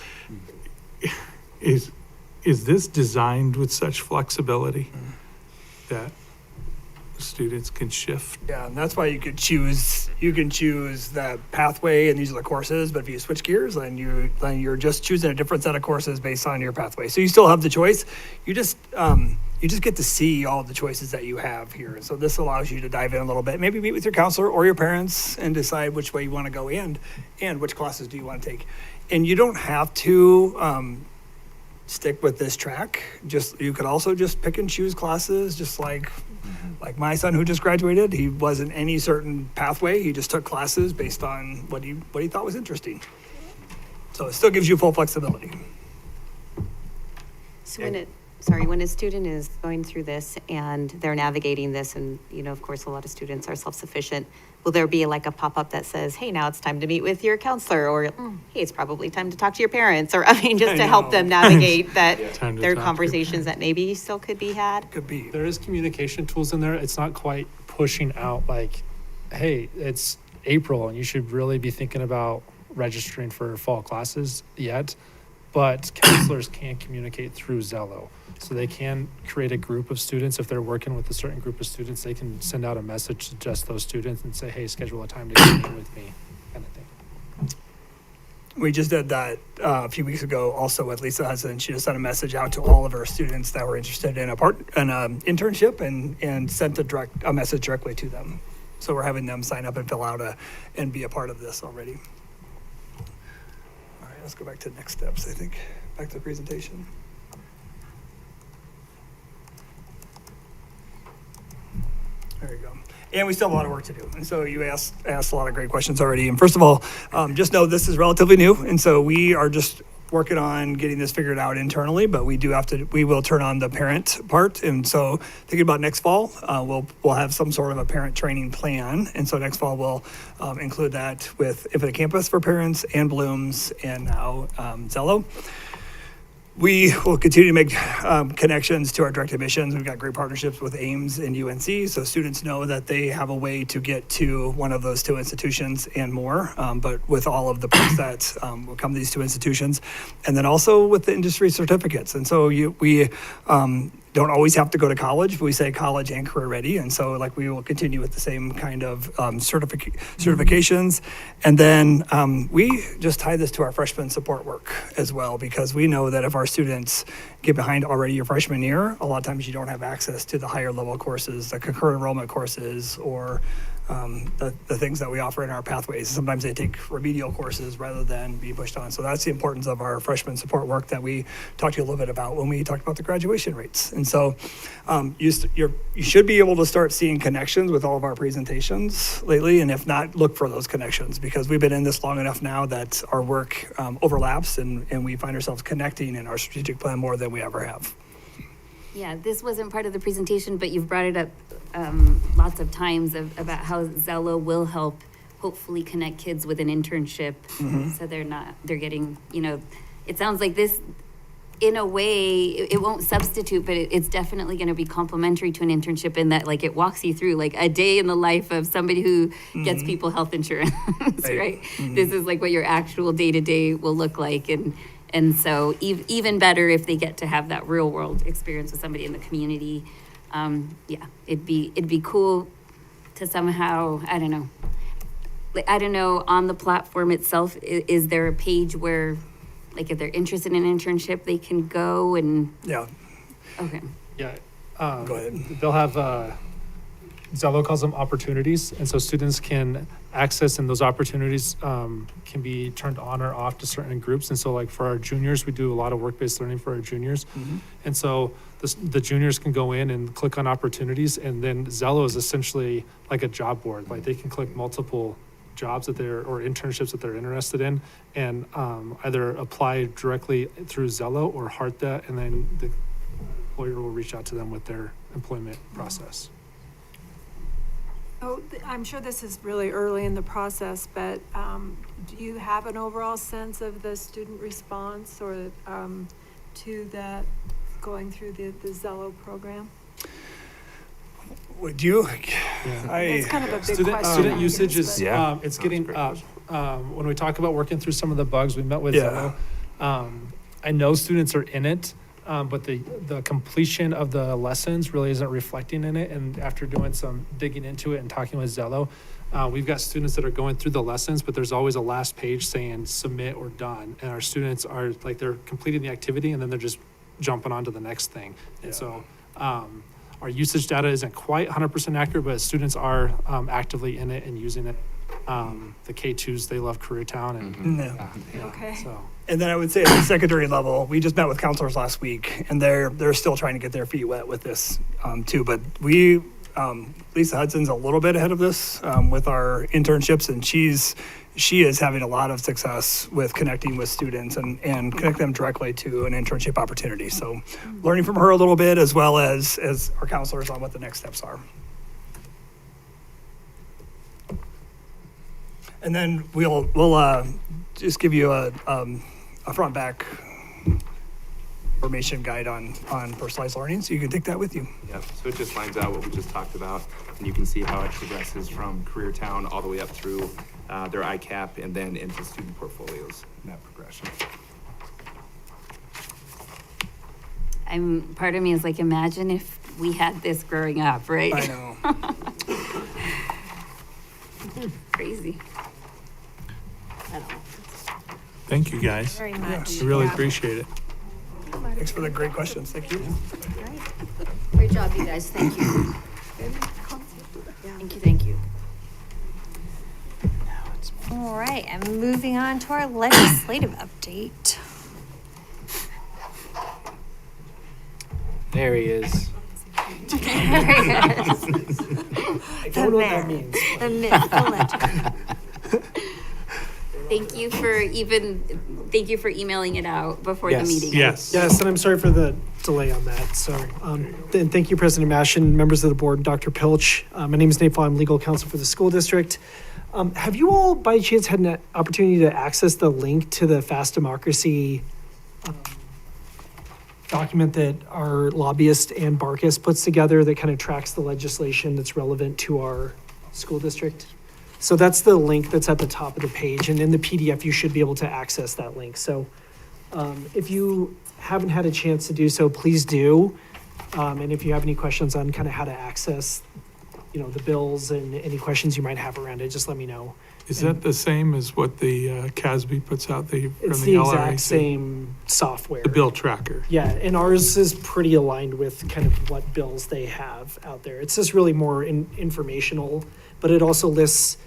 Is this designed with such flexibility that students can shift? Yeah, and that's why you can choose that pathway and these are the courses, but if you switch gears, then you're just choosing a different set of courses based on your pathway. So you still have the choice. You just get to see all the choices that you have here. So this allows you to dive in a little bit, maybe meet with your counselor or your parents and decide which way you want to go in and which classes do you want to take. And you don't have to stick with this track. You could also just pick and choose classes, just like my son who just graduated. He wasn't any certain pathway. He just took classes based on what he thought was interesting. So it still gives you full flexibility. So when a student is going through this and they're navigating this, and of course a lot of students are self-sufficient, will there be like a pop-up that says, hey, now it's time to meet with your counselor, or hey, it's probably time to talk to your parents, or just to help them navigate that Time to there are talk to your conversations that maybe still could be had? Could be. There is communication tools in there. It's not quite pushing out like, hey, April, and you should really be thinking about registering for fall classes yet. But counselors can communicate through Zello. So they can create a group of students. If they're working with a certain group of students, they can send out a message to just those students and say, hey, schedule a time to come in with me, kind of thing. We just did that a few weeks ago also with Lisa Hudson. She just sent a message out to all of her students that were interested in an internship and sent a message directly to them. So we're having them sign up and fill out and be a part of this already. All right, let's go back to next steps, I think. Back to the presentation. There you go. And we still have a lot of work to do. And so you asked a lot of great questions already. And first of all, just know this is relatively new. And so we are just working on getting this figured out internally, but we will turn on the parent part. And so thinking about next fall, we'll have some sort of a parent training plan. And so next fall we'll include that with Infinite Campus for parents and Blooms and now Zello. We will continue to make connections to our direct admissions. We've got great partnerships with Ames and UNC, so students know that they have a way to get to one of those two institutions and more, but with all of the perks that will come to these two institutions. And then also with the industry certificates. And so we don't always have to go to college, but we say college and career ready. And so like we will continue with the same kind of certifications. And then we just tie this to our freshman support work as well, because we know that if our students get behind already your freshman year, a lot of times you don't have access to the higher level courses, the concurrent enrollment courses, or the things that we offer in our pathways. Sometimes they take remedial courses rather than be pushed on. So that's the importance of our freshman support work that we talked to you a little bit about when we talked about the graduation rates. And so you should be able to start seeing connections with all of our presentations lately. And if not, look for those connections, because we've been in this long enough now that our work overlaps and we find ourselves connecting in our strategic plan more than we ever have. Yeah, this wasn't part of the presentation, but you've brought it up lots of times about how Zello will help hopefully connect kids with an internship. So they're getting, it sounds like this, in a way, it won't substitute, but it's definitely going to be complementary to an internship in that, like, it walks you through like a day in the life of somebody who gets people health insurance, right? This is like what your actual day-to-day will look like. And so even better if they get to have that real world experience with somebody in the community. It'd be cool to somehow, I don't know, on the platform itself, is there a page where, like, if they're interested in an internship, they can go and? Yeah. Okay. Yeah. Go ahead. They'll have, Zello calls them opportunities. And so students can access, and those opportunities can be turned on or off to certain groups. And so like for our juniors, we do a lot of work-based learning for our juniors. And so the juniors can go in and click on opportunities, and then Zello is essentially like a job board. Like they can click multiple jobs or internships that they're interested in, and either apply directly through Zello or heart that, and then the employer will reach out to them with their employment process. Oh, I'm sure this is really early in the process, but do you have an overall sense of the student response or to that going through the Zello program? Would you? That's kind of a big question. Student usage is, Yeah. it's getting up. When we talk about working through some of the bugs, we met with Zello. I know students are in it, but the completion of the lessons really isn't reflecting in it. And after doing some digging into it and talking with Zello, we've got students that are going through the lessons, but there's always a last page saying submit or done. And our students are like, they're completing the activity and then they're just jumping on to the next thing. And so our usage data isn't quite 100% accurate, but students are actively in it and using it. The K2s, they love Careertown. And, Okay. So. And then I would say at the secondary level, we just met with counselors last week, and they're still trying to get their feet wet with this too. But Lisa Hudson's a little bit ahead of this with our internships, and she is having a lot of success with connecting with students and connect them directly to an internship opportunity. So learning from her a little bit, as well as our counselors on what the next steps are. And then we'll just give you a front back information guide on personalized learning, so you can take that with you. Yep, so it just lines out what we just talked about, and you can see how it progresses from Career Town all the way up through their ICAP and then into student portfolios in that progression. Part of me is like, imagine if we had this growing up, right? I know. Crazy. Thank you, guys. Very much. I really appreciate it. Thanks for the great questions. Thank you. Great job, you guys. Thank you. Thank you. All right, and moving on to our legislative update. There he is. The man, the myth, the legend. Thank you for emailing it out before the Yes. meeting. Yes. Yes, and I'm sorry for the delay on that, so, and thank you, President Mash and members of the board, Dr. Pilch. My name is Nate Fall, I'm legal counsel for the school district. Have you all, by chance, had an opportunity to access the link to the Fast Democracy document that our lobbyist Ann Barkus puts together that kind of tracks the legislation that's relevant to our school district? So that's the link that's at the top of the page, and in the PDF, you should be able to access that link. So if you haven't had a chance to do so, please do. And if you have any questions on kind of how to access, the bills and any questions you might have around it, just let me know. Is that the same as what the CASB puts out from It's the the LRAC? exact same software. The bill tracker. Yeah, and ours is pretty aligned with kind of what bills they have out there. It's just really more informational, but it also lists,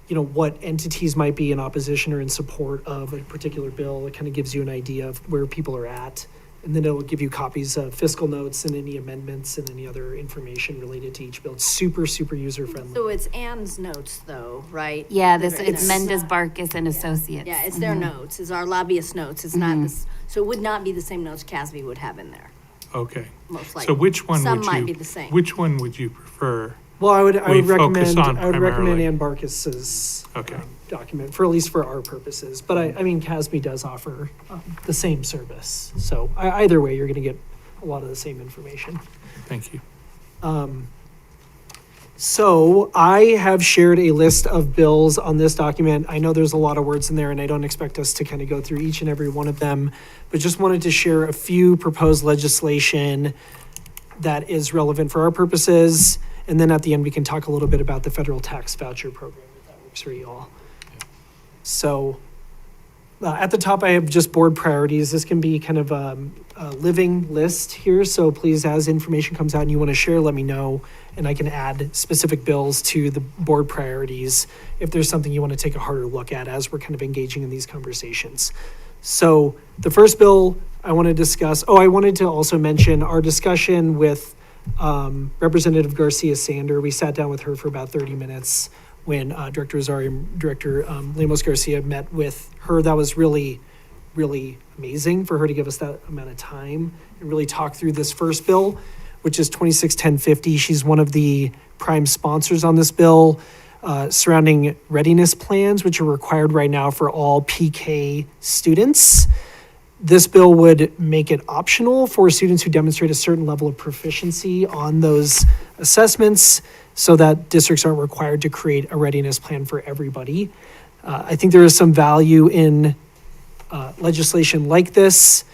what entities might be in opposition or in support of a particular bill. It kind of gives you an idea of where people are at. And then it'll give you copies of fiscal notes and any amendments and any other information related to each bill. It's super, super user-friendly. So it's Ann's notes though, right? Yeah, That are in it's there. Mendes Barkus and Associates. Yeah, it's their notes, it's our lobbyist notes, it's not this, so it would not be the same notes CASB would have in there, Okay. most likely. So which one Some would might you? be the same. Which one would you prefer? Well, I would we focus recommend, on I would recommend primarily? Ann Barkus's Okay. document, for at least for our purposes. But I mean, CASB does offer the same service. So either way, you're going to get a lot of the same information. Thank you. So I have shared a list of bills on this document. I know there's a lot of words in there, and I don't expect us to kind of go through each and every one of them, but just wanted to share a few proposed legislation that is relevant for our purposes. And then at the end, we can talk a little bit about the federal tax voucher program, if that works for you all. So at the top, I have just board priorities. This can be kind of a living list here. So please, as information comes out and you want to share, let me know. And I can add specific bills to the board priorities if there's something you want to take a harder look at as we're kind of engaging in these conversations. So the first bill I want to discuss, I wanted to also mention our discussion with Representative Garcia Sander. We sat down with her for about 30 minutes when Director Azari and Director Lemos Garcia met with her. That was really, really amazing for her to give us that amount of time and really talk through this first bill, which is 261050. She's one of the prime sponsors on this bill surrounding readiness plans, which are required right now for all PK students. This bill would make it optional for students who demonstrate a certain level of proficiency on those assessments so that districts aren't required to create a readiness plan for everybody. I think there is some value in legislation like this.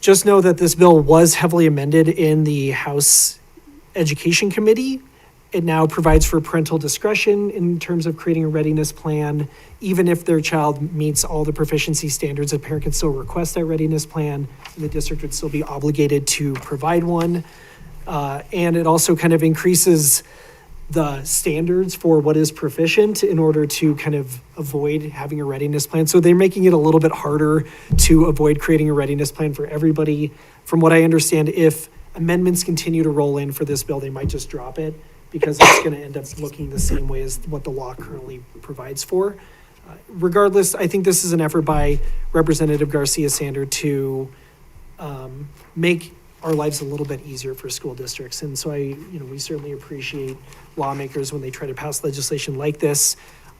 Just know that this bill was heavily amended in the House Education Committee. It now provides for parental discretion in terms of creating a readiness plan. Even if their child meets all the proficiency standards, a parent can still request that readiness plan, and the district would still be obligated to provide one. And it also kind of increases the standards for what is proficient in order to kind of avoid having a readiness plan. So they're making it a little bit harder to avoid creating a readiness plan for everybody. From what I understand, if amendments continue to roll in for this bill, they might just drop it, because it's going to end up looking the same way as what the law currently provides for. Regardless, I think this is an effort by Representative Garcia Sander to make our lives a little bit easier for school districts. And so we certainly appreciate lawmakers when they try to pass legislation like this.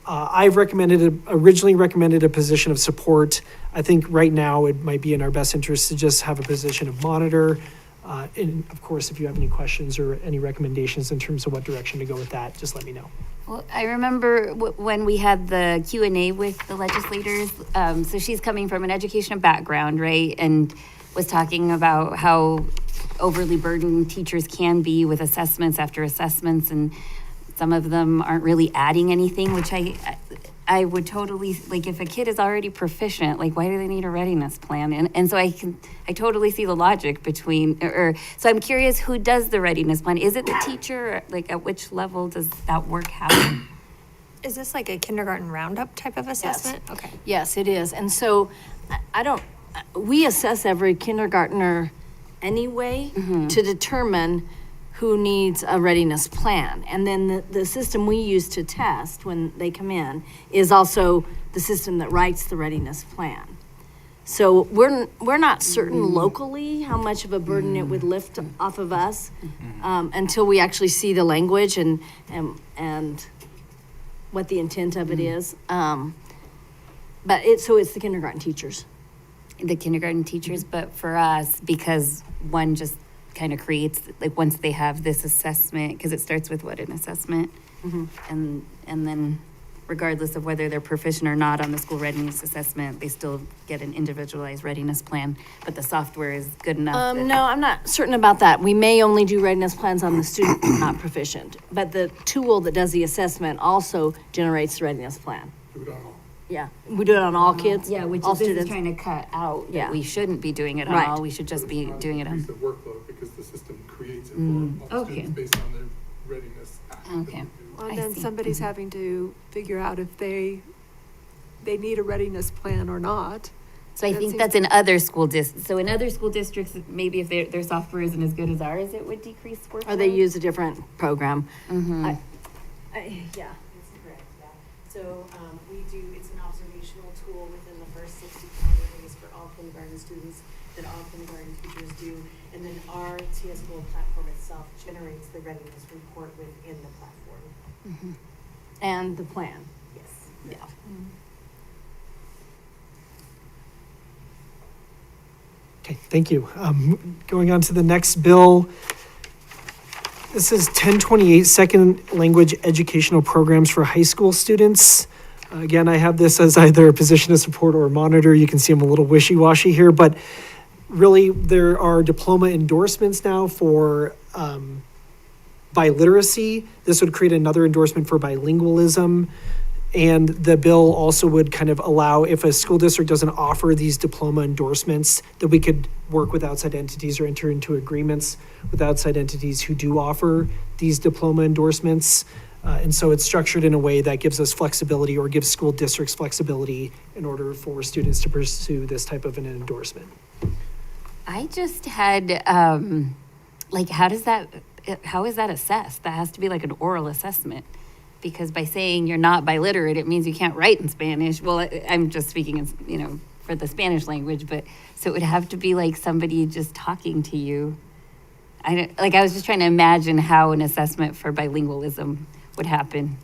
I've originally recommended a position of support. I think right now it might be in our best interest to just have a position of monitor. And of course, if you have any questions or any recommendations in terms of what direction to go with that, just let me know. Well, I remember when we had the Q&A with the legislators, so she's coming from an educational background, right? And was talking about how overly burdened teachers can be with assessments after assessments, and some of them aren't really adding anything, which I would totally, like, if a kid is already proficient, like, why do they need a readiness plan? And so I totally see the logic between, so I'm curious, who does the readiness plan? Is it the teacher? Or, like, at which level does that work happen? Is this like a kindergarten roundup type of assessment? Okay. Yes, it is. And so we assess every kindergartner anyway to determine who needs a readiness plan. And then the system we use to test when they come in is also the system that writes the readiness plan. So we're not certain locally how much of a burden it would lift off of us until we actually see the language and what the intent of it is. But it's the kindergarten teachers. The kindergarten teachers, but for us, because one just kind of creates, like, once they have this assessment, because it starts with what, an assessment? And then regardless of whether they're proficient or not on the school readiness assessment, they still get an individualized readiness plan, but the software is good enough. No, I'm not certain about that. We may only do readiness plans on the student who's not proficient, but the tool that does the assessment also generates the readiness plan. Yeah, we do it on all kids. Yeah, which all is, this is students. trying to cut out Yeah. that we shouldn't be doing it on Right. all, we should just be doing it on. Increase the workload because the system creates it for all Okay. students based on their readiness. Okay. Well, I then see. somebody's having to figure out if they need a readiness plan or not. So I That think seems- that's in other school so in other school districts, maybe if their software isn't as good as ours, it would decrease workload. Or they use a different program. Mhm. I- Yeah, that's correct, yeah. So, it's an observational tool within the first 60 calendar days for all kindergarten students that all kindergarten teachers do. And then our TS Gold platform itself generates the readiness report within the platform. And the plan. Yes. Yeah. Okay, thank you. Going on to the next bill. This is 1028 Second Language Educational Programs for High School Students. Again, I have this as either a position of support or monitor. You can see I'm a little wishy-washy here, but really there are diploma endorsements now for biliteracy. This would create another endorsement for bilingualism. And the bill also would kind of allow, if a school district doesn't offer these diploma endorsements, that we could work with outside entities or enter into agreements with outside entities who do offer these diploma endorsements. And so it's structured in a way that gives us flexibility or gives school districts flexibility in order for students to pursue this type of an endorsement. I just had, like, how is that assessed? That has to be like an oral assessment. Because by saying you're not biliterate, it means you can't write in Spanish. Well, I'm just speaking, for the Spanish language, but so it would have to be like somebody just talking to you. I was just trying to imagine how an assessment for bilingualism would happen.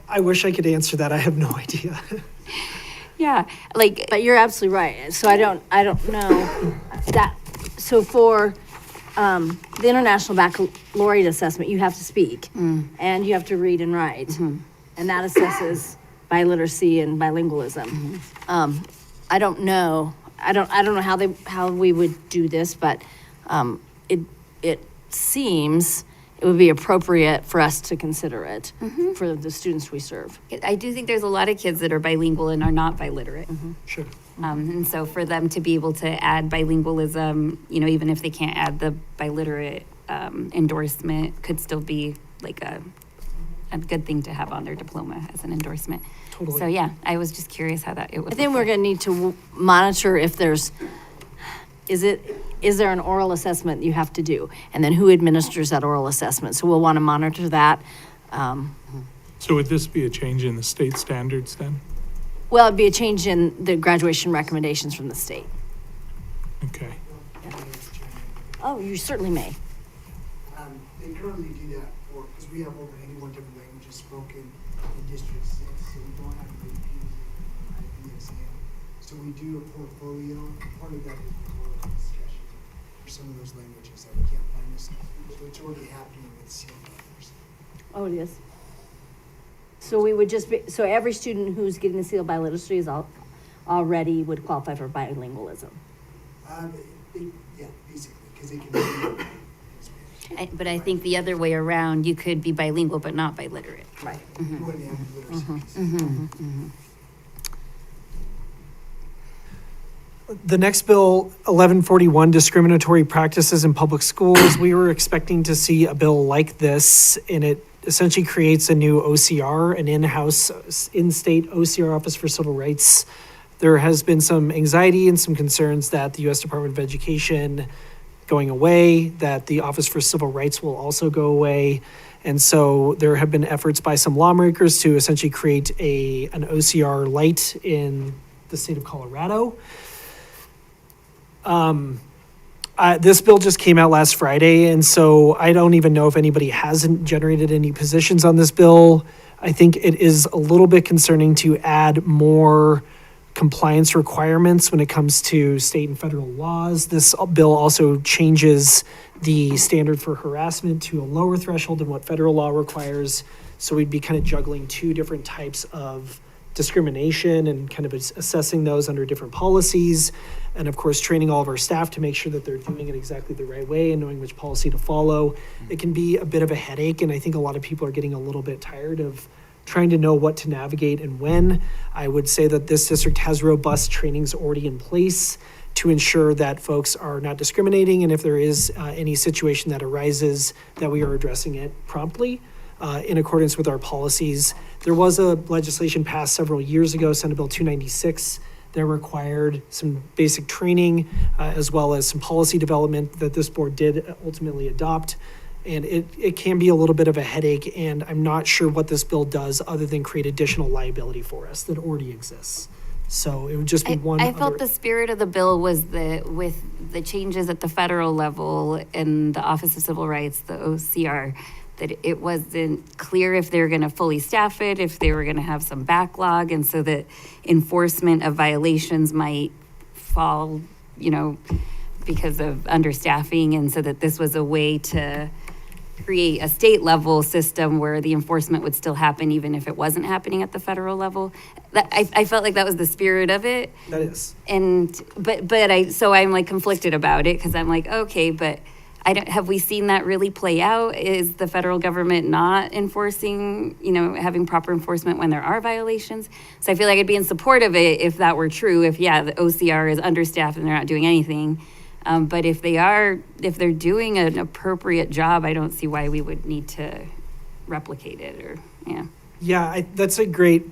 I wish I could answer that. I have no idea. Yeah, like, But you're absolutely right. So I don't know that. So for the International Baccalaureate Assessment, you have to speak and you have to read and write. And that assesses biliteracy and bilingualism. I don't know. I don't know how we would do this, but it seems it would be appropriate for us to consider it for the students we serve. I do think there's a lot of kids that are bilingual and are not biliterate. Sure. And so for them to be able to add bilingualism, even if they can't add the biliterate endorsement, could still be like a good thing to have on their diploma as an endorsement. Totally. So yeah, I was just curious how it would. I think we're going to need to monitor if is there an oral assessment you have to do? And then who administers that oral assessment? So we'll want to monitor that. So would this be a change in the state standards then? Well, it'd be a change in the graduation recommendations from the state. Okay. Oh, you certainly may. They currently do that because we have over 81 different languages spoken in District 6, so we don't have late fees in the exam. So we do a portfolio. Part of that is portfolio discussion for some of those languages that we can't find this. So it's already happening with seal letters. Oh, it is. So we would just be, so every student who's getting the seal by literacy is already would qualify for bilingualism. Yeah, basically, because they can read Spanish. But I think the other way around, you could be bilingual but not biliterate. Right. You wouldn't have literacy piece. The next bill, 1141, discriminatory practices in public schools. We were expecting to see a bill like this, and it essentially creates a new OCR, an in-state OCR, Office for Civil Rights. There has been some anxiety and some concerns that the U.S. Department of Education going away, that the Office for Civil Rights will also go away. And so there have been efforts by some lawmakers to essentially create an OCR light in the state of Colorado. This bill just came out last Friday, and so I don't even know if anybody hasn't generated any positions on this bill. I think it is a little bit concerning to add more compliance requirements when it comes to state and federal laws. This bill also changes the standard for harassment to a lower threshold than what federal law requires. So we'd be kind of juggling two different types of discrimination and kind of assessing those under different policies. And of course, training all of our staff to make sure that they're doing it exactly the right way and knowing which policy to follow. It can be a bit of a headache, and I think a lot of people are getting a little bit tired of trying to know what to navigate and when. I would say that this district has robust trainings already in place to ensure that folks are not discriminating, and if there is any situation that arises, that we are addressing it promptly in accordance with our policies. There was a legislation passed several years ago, Senate Bill 296, that required some basic training as well as some policy development that this board did ultimately adopt. And it can be a little bit of a headache, and I'm not sure what this bill does other than create additional liability for us that already exists. So it would just be I felt the spirit of the bill was with the changes at the federal level in the Office of Civil Rights, the OCR, that it wasn't clear if they were going to fully staff it, if they were going to have some backlog, and so that enforcement of violations might fall, because of understaffing, and so that this was a way to create a state level system where the enforcement would still happen even if it wasn't happening at the federal level. I felt like that was the spirit of it. That is. So I'm like conflicted about it, because I'm like, okay, but have we seen that really play out? Is the federal government not enforcing, having proper enforcement when there are violations? So I feel like I'd be in support of it if that were true, if the OCR is understaffed and they're not doing anything. But if they're doing an appropriate job, I don't see why we would need to replicate it Yeah, that's a great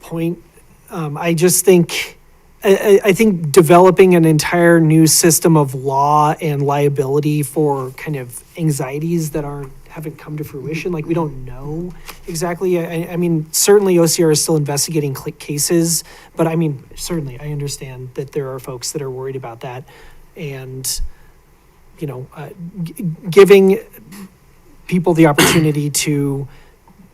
point. I just think, I think developing an entire new system of law and liability for kind of anxieties that haven't come to fruition, like we don't know exactly. I mean, certainly OCR is still investigating cases, but I mean, certainly I understand that there are folks that are worried about that. And, giving people the opportunity to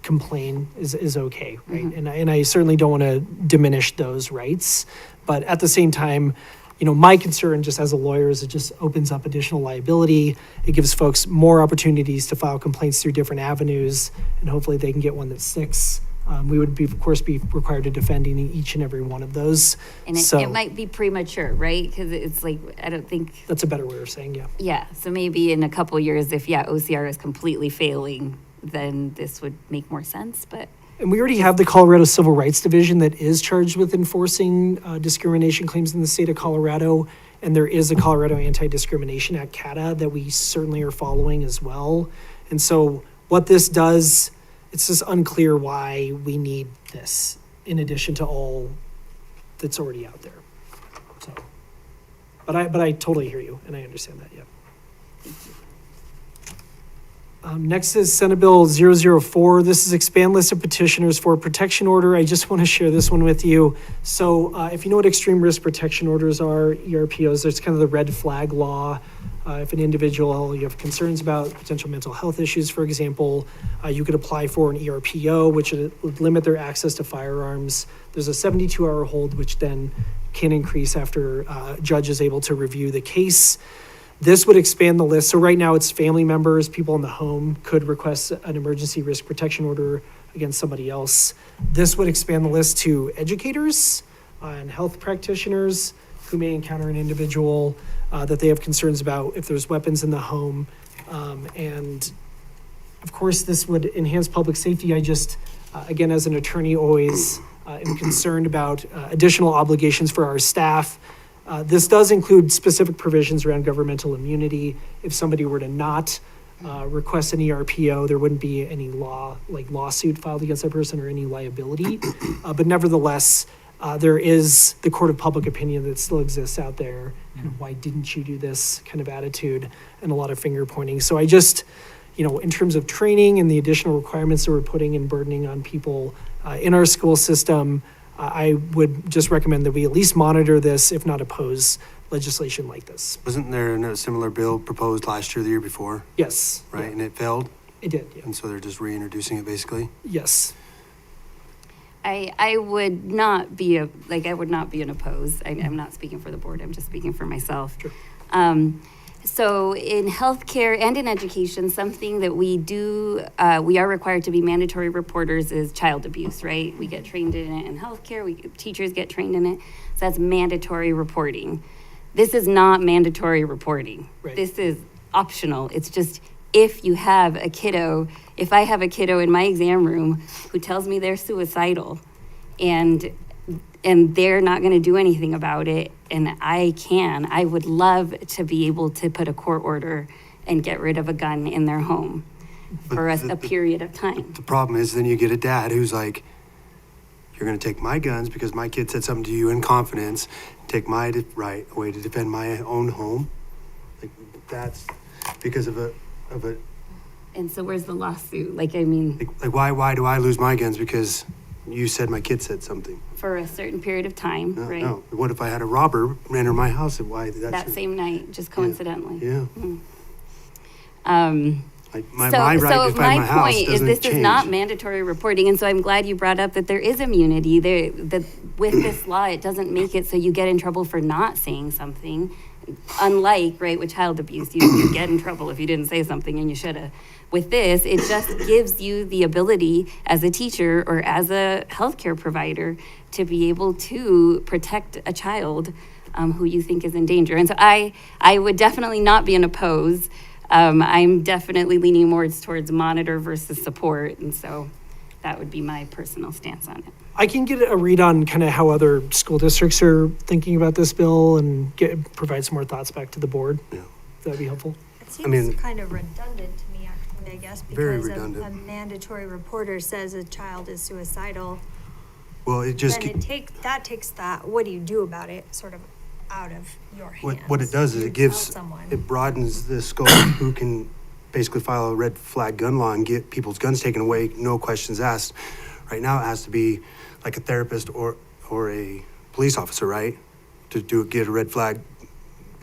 complain is okay, right? Mm-hmm. And I certainly don't want to diminish those rights. But at the same time, my concern just as a lawyer is it just opens up additional liability. It gives folks more opportunities to file complaints through different avenues, and hopefully they can get one that sticks. We would, of course, be required to defend each and every one of those. And it might be premature, right? Because it's like, I don't think... That's a better way of saying, yeah. Yeah, so maybe in a couple years, if, OCR is completely failing, then this would make more sense, but... And we already have the Colorado Civil Rights Division that is charged with enforcing discrimination claims in the state of Colorado. And there is a Colorado Anti-Discrimination Act, CATA, that we certainly are following as well. And so what this does... It's just unclear why we need this in addition to all that's already out there. So, but I totally hear you and I understand that. Yeah. Next is Senate Bill 004. This is expand list of petitioners for a protection order. I just want to share this one with you. So if you know what extreme risk protection orders are, ERPOs, there's kind of the red flag law. If an individual, you have concerns about potential mental health issues, for example, you could apply for an ERPO, which would limit their access to firearms. There's a 72-hour hold, which then can increase after a judge is able to review the case. This would expand the list. So right now it's family members, people in the home could request an emergency risk protection order against somebody else. This would expand the list to educators and health practitioners who may encounter an individual that they have concerns about if there's weapons in the home. And of course, this would enhance public safety. I just, again, as an attorney, always am concerned about additional obligations for our staff. This does include specific provisions around governmental immunity. If somebody were to not request an ERPO, there wouldn't be any lawsuit filed against that person or any liability. But nevertheless, there is the court of public opinion that still exists out there. And why didn't you do this kind of attitude and a lot of finger pointing. So I just, in terms of training and the additional requirements that we're putting and burdening on people in our school system, I would just recommend that we at least monitor this, if not oppose legislation like this. Wasn't there a similar bill proposed last year, the year before? Yes. Right, Yeah. and it failed? It did, yeah. And so they're just reintroducing it basically? Yes. I would not be an opposed. I'm not speaking for the board, I'm just speaking for myself. Sure. So in healthcare and in education, something that we do, we are required to be mandatory reporters is child abuse, right? We get trained in it in healthcare, teachers get trained in it, so that's mandatory reporting. This is not mandatory reporting. Right. This is optional. It's just if you have a kiddo, if I have a kiddo in my exam room who tells me they're suicidal and they're not going to do anything about it, and I would love to be able to put a court order and get rid of a gun in their home for a period of time. The problem is then you get a dad who's like, you're going to take my guns because my kid said something to you in confidence, take my right away to defend my own home. Like, that's because of a And so where's the lawsuit? Like why do I lose my guns because you said my kid said something? for a certain period of time, No, right? no. What if I had a robber enter my house? And why? That same night, just coincidentally. Yeah. Like my So right to defend my house point is doesn't this change. is not mandatory reporting, and so I'm glad you brought up that there is immunity there. That with this law, it doesn't make it so you get in trouble for not saying something. Unlike with child abuse, you get in trouble if you didn't say something and you should have. With this, it just gives you the ability as a teacher or as a healthcare provider to be able to protect a child who you think is in danger. And so I would definitely not be an oppose. I'm definitely leaning more towards monitor versus support, and so that would be my personal stance on it. I can get a read on kind of how other school districts are thinking about this bill and provide some more thoughts back to the board. Yeah. That'd be helpful. It seems kind of redundant to me, actually, I guess, Very because redundant. a mandatory reporter says a child is suicidal. Well, it just Then that takes that, what do you do about it, sort of out of your hands. what it does is You it gives tell someone. it broadens the scope who can basically file a red flag gun law and get people's guns taken away, no questions asked. Right now, it has to be like a therapist or a police officer, right, to get a red flag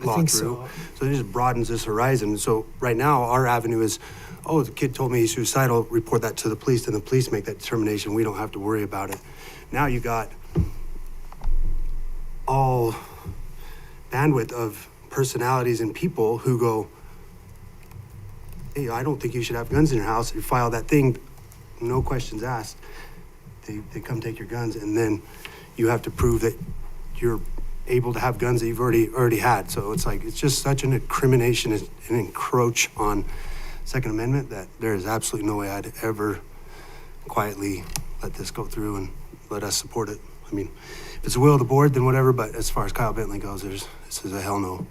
law think through. so. So it just broadens this horizon. So right now, our avenue is, the kid told me he's suicidal. Report that to the police, and the police make that determination. We don't have to worry about it. Now you got all bandwidth of personalities and people who go, hey, I don't think you should have guns in your house. You file that thing, no questions asked. They come take your guns, and then you have to prove that you're able to have guns that you've already had. So it's just such an incrimination and an encroach on Second Amendment that there is absolutely no way I'd ever quietly let this go through and let us support it. I mean, if it's the will of the board, then whatever, but as far as Kyle Bentley goes, this is a hell no.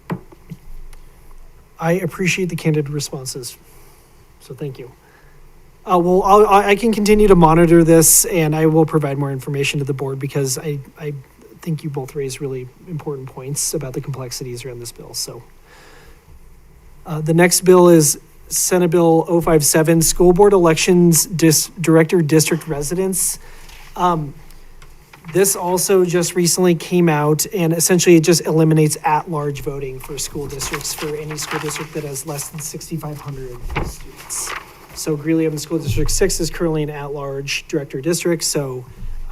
I appreciate the candid responses. So thank you. I can continue to monitor this, and I will provide more information to the board because I think you both raised really important points about the complexities around this bill. So the next bill is Senate Bill 057, School Board Elections Director District Residents. This also just recently came out, and essentially it just eliminates at-large voting for school districts, for any school district that has less than 6,500 students. So Greeley-Evans School District 6 is currently an at-large director district, so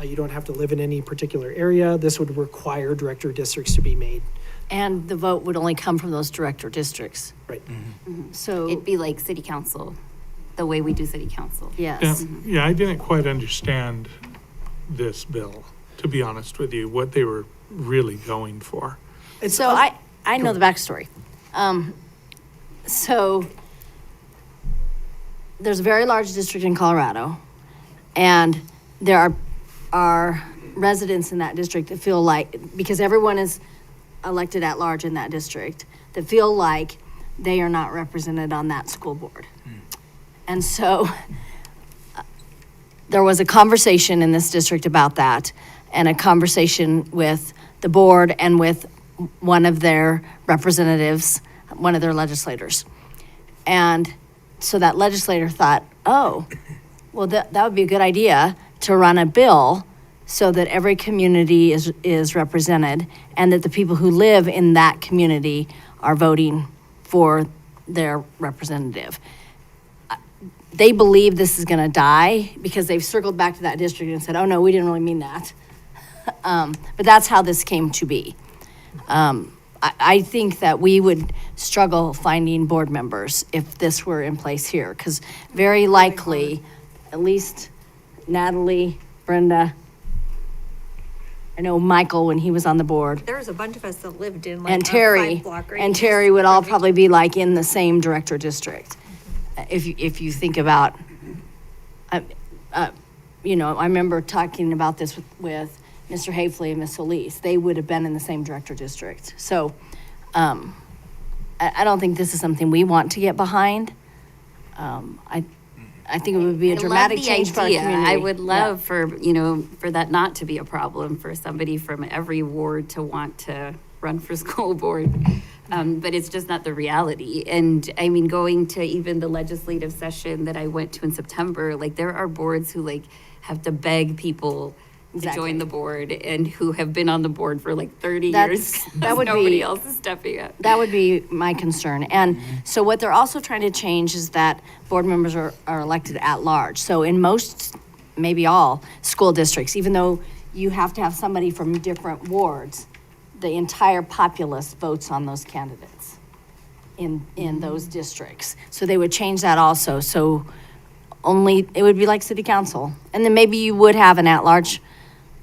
you don't have to live in any particular area. This would require director districts to be made. And the vote would only come from those director districts. Right. So, It'd be like city council, the way we do city council. yes. Yeah, I didn't quite understand this bill, to be honest with you, what they were really going for. So I know the backstory. So there's a very large district in Colorado, and there are residents in that district that feel like, because everyone is elected at large in that district, that feel like they are not represented on that school board. And so there was a conversation in this district about that, and a conversation with the board and with one of their representatives, one of their legislators. And so that legislator thought, oh, well, that would be a good idea to run a bill so that every community is represented, and that the people who live in that community are voting for their representative. They believe this is gonna die because they've circled back to that district and said, oh no, we didn't really mean that. But that's how this came to be. I think that we would struggle finding board members if this were in place here, because very likely, at least Natalie, Brenda, I know Michael when he was on the board, There was a bunch of us that lived in like and a Terry, 5-block and radius Terry would all from each- probably be like in the same director district. If you think about, you know, I remember talking about this with Mr. Hafley and Miss Solis. They would have been in the same director district. So, I don't think this is something we want to get behind. I think it would be a I love dramatic the change for our idea. community. I would love for, you know, for that not to be a problem, for somebody from every ward to want to run for school board. But it's just not the reality. And I mean, going to even the legislative session that I went to in September, like there are boards who like have to beg people to Exactly. join the board and who have been on the board for like 30 That's- years. that 'cause would be- nobody else is stepping up. That would be my concern. And so what they're also trying to change is that board members are elected at large. So in most, maybe all, school districts, even though you have to have somebody from different wards, the entire populace votes on those candidates in those districts. So they would change that also. So only, it would be like city council. And then maybe you would have an at-large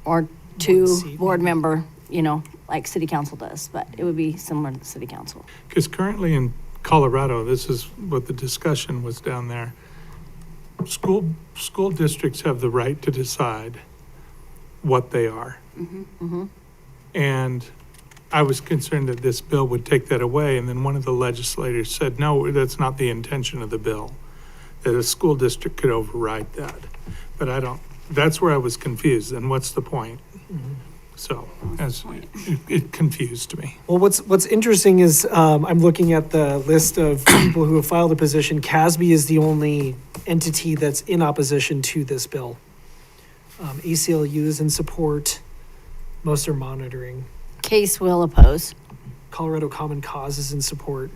or two seat, board member, you know, like city council does, but it would be similar to city council. Because currently in Colorado, this is what the discussion was down there. School districts have the right to decide what they are. And I was concerned that this bill would take that away, and then one of the legislators said, no, that's not the intention of the bill, that a school district could override that. But that's where I was confused, and what's the point? So, it confused me. Well, what's interesting is I'm looking at the list of people who have filed a position. CASB is the only entity that's in opposition to this bill. ACLU is in support. Most are monitoring. Case will oppose. Colorado Common Cause is in support.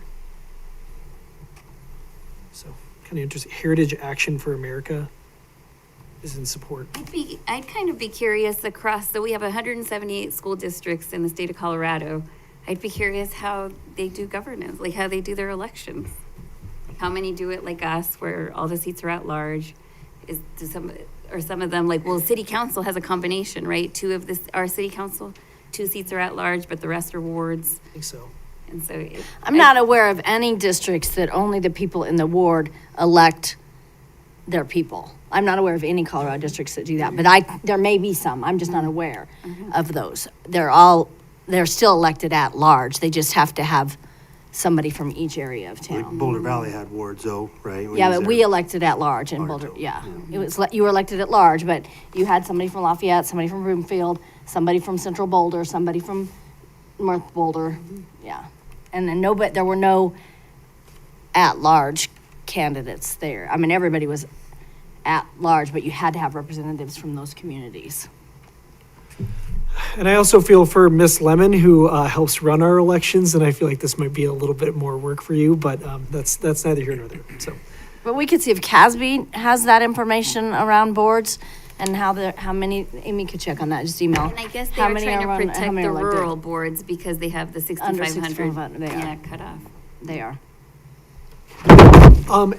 So kind of interesting. Heritage Action for America is in support. I'd kind of be curious across, so we have 178 school districts in the state of Colorado. I'd be curious how they do governance, like how they do their elections. How many do it like us, where all the seats are at large? Some of them, like, well, city council has a combination, right? Our city council, 2 seats are at large, but the rest are wards. I think so. And so I'm not aware of any districts that only the people in the ward elect their people. I'm not aware of any Colorado districts that do that, but there may be some. I'm just not aware of those. They're still elected at large. They just have to have somebody from each area of Like town. Boulder Valley had wards though, right? when Yeah, you was but there. we elected at large in Large, Boulder, oh, yeah. It was, you were elected at large, but you had somebody from Lafayette, somebody from Broomfield, somebody from Central Boulder, somebody from North Boulder, yeah. And then there were no at-large candidates there. I mean, everybody was at large, but you had to have representatives from those communities. And I also feel for Miss Lemon, who helps run our elections, and I feel like this might be a little bit more work for you, but that's neither here nor there. So, But we could see if CASB has that information around boards and how many, Amy could check on that, just email. And I guess they How are many trying to run- how protect many the are elected? rural boards because they have the Under 6,500 6,500, they are. cutoff. They are.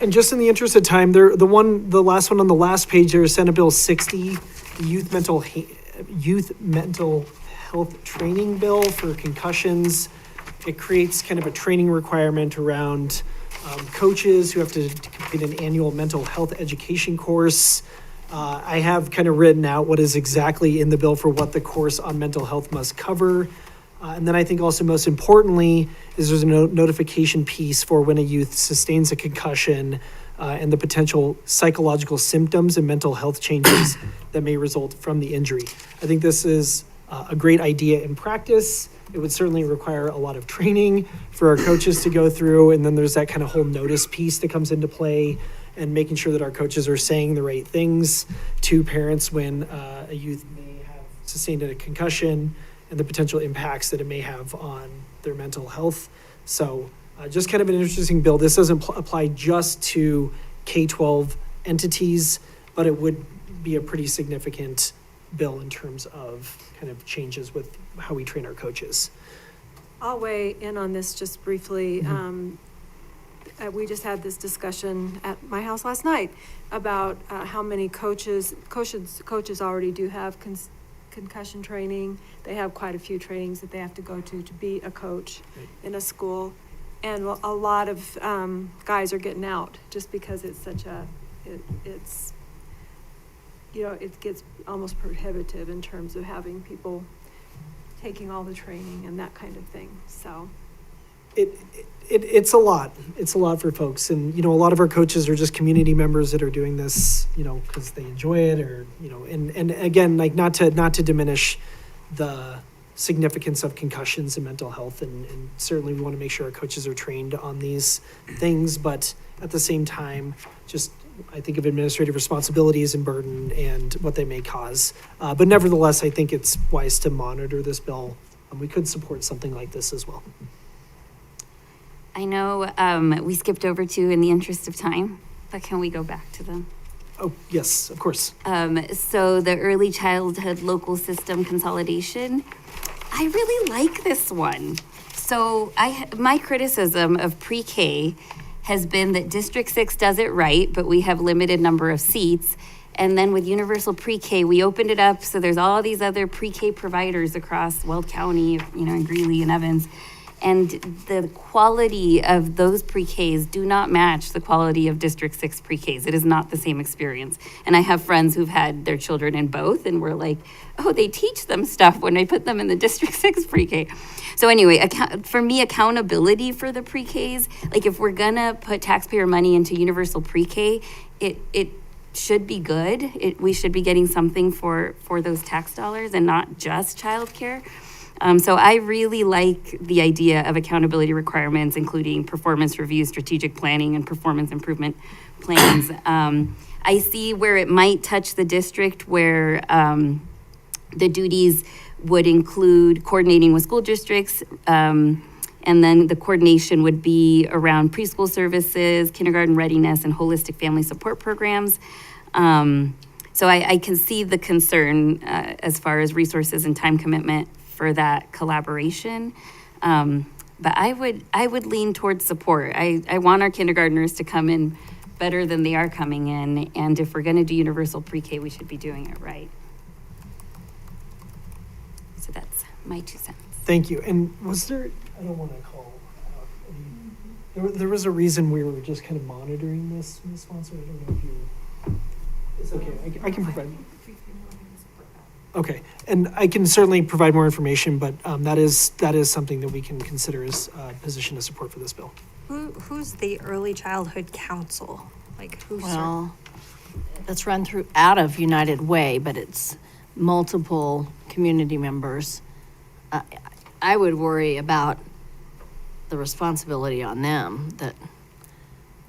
and just in the interest of time, the last one on the last page there is Senate Bill 60, the youth mental health training bill for concussions. It creates kind of a training requirement around coaches who have to complete an annual mental health education course. I have kind of written out what is exactly in the bill for what the course on mental health must cover. And then I think also most importantly is there's a notification piece for when a youth sustains a concussion and the potential psychological symptoms and mental health changes that may result from the injury. I think this is a great idea in practice. It would certainly require a lot of training for our coaches to go through. And then there's that kind of whole notice piece that comes into play and making sure that our coaches are saying the right things to parents when a youth may have sustained a concussion and the potential impacts that it may have on their mental health. So just kind of an interesting bill. This doesn't apply just to K-12 entities, but it would be a pretty significant bill in terms of kind of changes with how we train our coaches. I'll weigh in on this just briefly. We just had this discussion at my house last night about how many coaches already do have concussion training. They have quite a few trainings that they have to go to be a coach in a school. And a lot of guys are getting out just because it's such it's it gets almost prohibitive in terms of having people taking all the training and that kind of thing. So it's a lot. It's a lot for folks. And, a lot of our coaches are just community members that are doing this, because they enjoy it or, and again, like not to diminish the significance of concussions and mental health. And certainly we want to make sure our coaches are trained on these things, but at the same time, just I think of administrative responsibilities and burden and what they may cause. But nevertheless, I think it's wise to monitor this bill. We could support something like this as well. I know we skipped over to in the interest of time, but can we go back to them? Oh, yes, of course. So the early childhood local system consolidation, I really like this one. So my criticism of pre-K has been that District 6 does it right, but we have limited number of seats. And then with universal pre-K, we opened it up. So there's all these other pre-K providers across Weld County, and Greeley and Evans. And the quality of those pre-Ks do not match the quality of District 6 pre-Ks. It is not the same experience. And I have friends who've had their children in both, and we're like, oh, they teach them stuff when I put them in the District 6 pre-K. So anyway, for me, accountability for the pre-Ks, like if we're gonna put taxpayer money into universal pre-K, it should be good. We should be getting something for those tax dollars and not just childcare. So I really like the idea of accountability requirements, including performance reviews, strategic planning, and performance improvement plans. I see where it might touch the district where the duties would include coordinating with school districts, and then the coordination would be around preschool services, kindergarten readiness, and holistic family support programs. So I can see the concern as far as resources and time commitment for that collaboration. But I would lean towards support. I want our kindergartners to come in better than they are coming in. And if we're gonna do universal pre-K, we should be doing it right. So that's my 2 cents. Thank you. And was there, I don't want to call out there was a reason we were just kind of monitoring this, Ms. Sponsor. I don't know if you, it's okay. I can provide. Okay, and I can certainly provide more information, but that is something that we can consider as a position of support for this bill. Who's the Early Childhood Council? Like who's? Well, that's run through out of United Way, but it's multiple community members. I would worry about the responsibility on them. That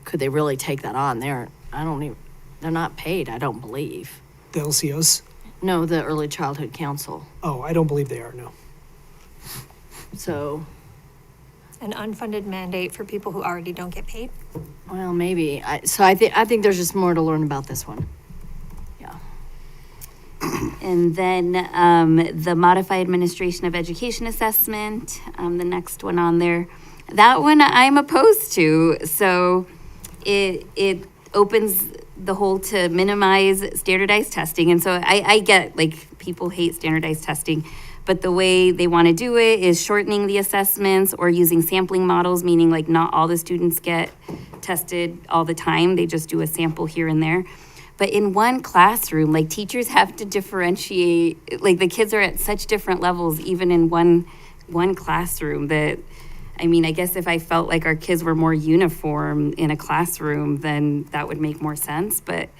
could they really take that on? They're not paid. I don't believe. The LCOs. No, the Early Childhood Council. Oh, I don't believe they are, no. So, An unfunded mandate for people who already don't get paid? well, maybe. I think there's just more to learn about this one. Yeah. And then the Modified Administration of Education Assessment, the next one on there. That one I'm opposed to. So it opens the hole to minimize standardized testing. And so I get, like, people hate standardized testing, but the way they want to do it is shortening the assessments or using sampling models, meaning like not all the students get tested all the time. They just do a sample here and there. But in one classroom, like, teachers have to differentiate, like, the kids are at such different levels, even in one classroom, that, I mean, I guess if I felt like our kids were more uniform in a classroom, then that would make more sense. But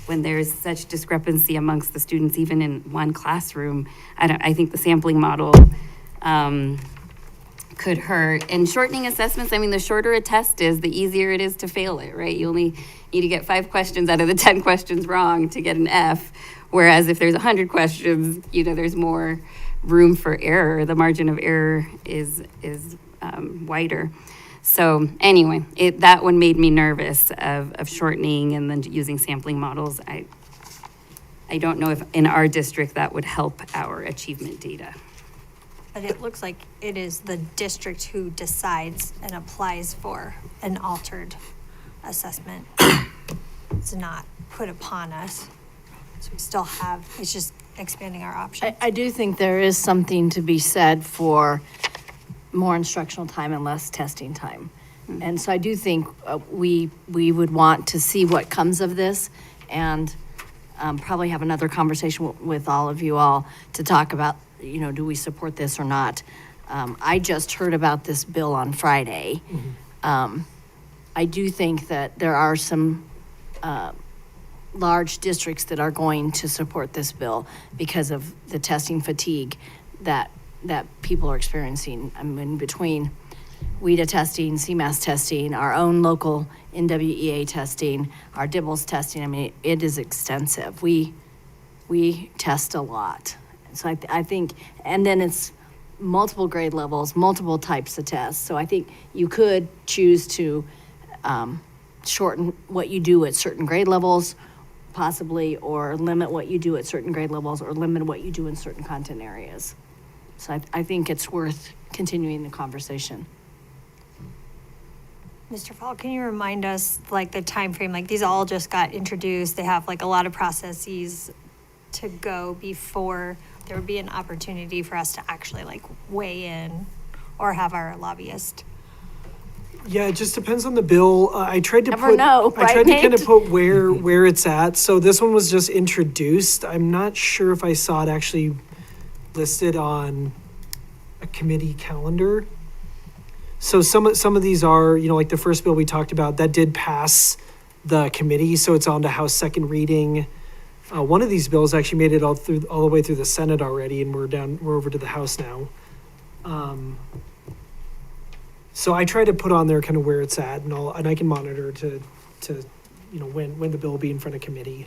when there's such discrepancy amongst the students, even in one classroom, I think the sampling model could hurt. And shortening assessments, I mean, the shorter a test is, the easier it is to fail it, right? You only need to get 5 questions out of the 10 questions wrong to get an F. Whereas if there's 100 questions, there's more room for error. The margin of error is wider. So anyway, that one made me nervous of shortening and then using sampling models. I don't know if in our district that would help our achievement data. But it looks like it is the district who decides and applies for an altered assessment. It's not put upon us. So we still have, it's just expanding our options. I do think there is something to be said for more instructional time and less testing time. And so I do think we would want to see what comes of this, and probably have another conversation with all of you all to talk about, do we support this or not? I just heard about this bill on Friday. I do think that there are some large districts that are going to support this bill because of the testing fatigue that people are experiencing. I mean, between WIDA testing, CMAS testing, our own local NWEA testing, our DIBELS testing, I mean, it is extensive. We test a lot. So I think, and then it's multiple grade levels, multiple types of tests. So I think you could choose to shorten what you do at certain grade levels, possibly, or limit what you do at certain grade levels, or limit what you do in certain content areas. So I think it's worth continuing the conversation. Mr. Fall, can you remind us, like, the time frame? Like, these all just got introduced. They have, like, a lot of processes to go before there would be an opportunity for us to actually, like, weigh in or have our lobbyist. Yeah, it just depends on the bill. I tried to Never know, I tried right, to kind of Nate? put where it's at. So this one was just introduced. I'm not sure if I saw it actually listed on a committee calendar. So some of these are, like the first bill we talked about, that did pass the committee, so it's on to House second reading. One of these bills actually made it all the way through the Senate already, and we're over to the House now. So I try to put on there kind of where it's at, and I can monitor to when the bill will be in front of committee,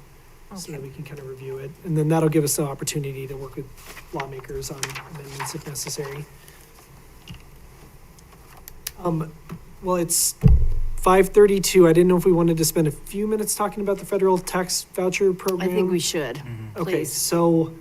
so that we can kind of review it, and then that'll give us the opportunity to work with lawmakers on amendments if necessary. Well, it's 5:32. I didn't know if we wanted to spend a few minutes talking about the federal tax voucher I program. think we should. Okay, Please. so,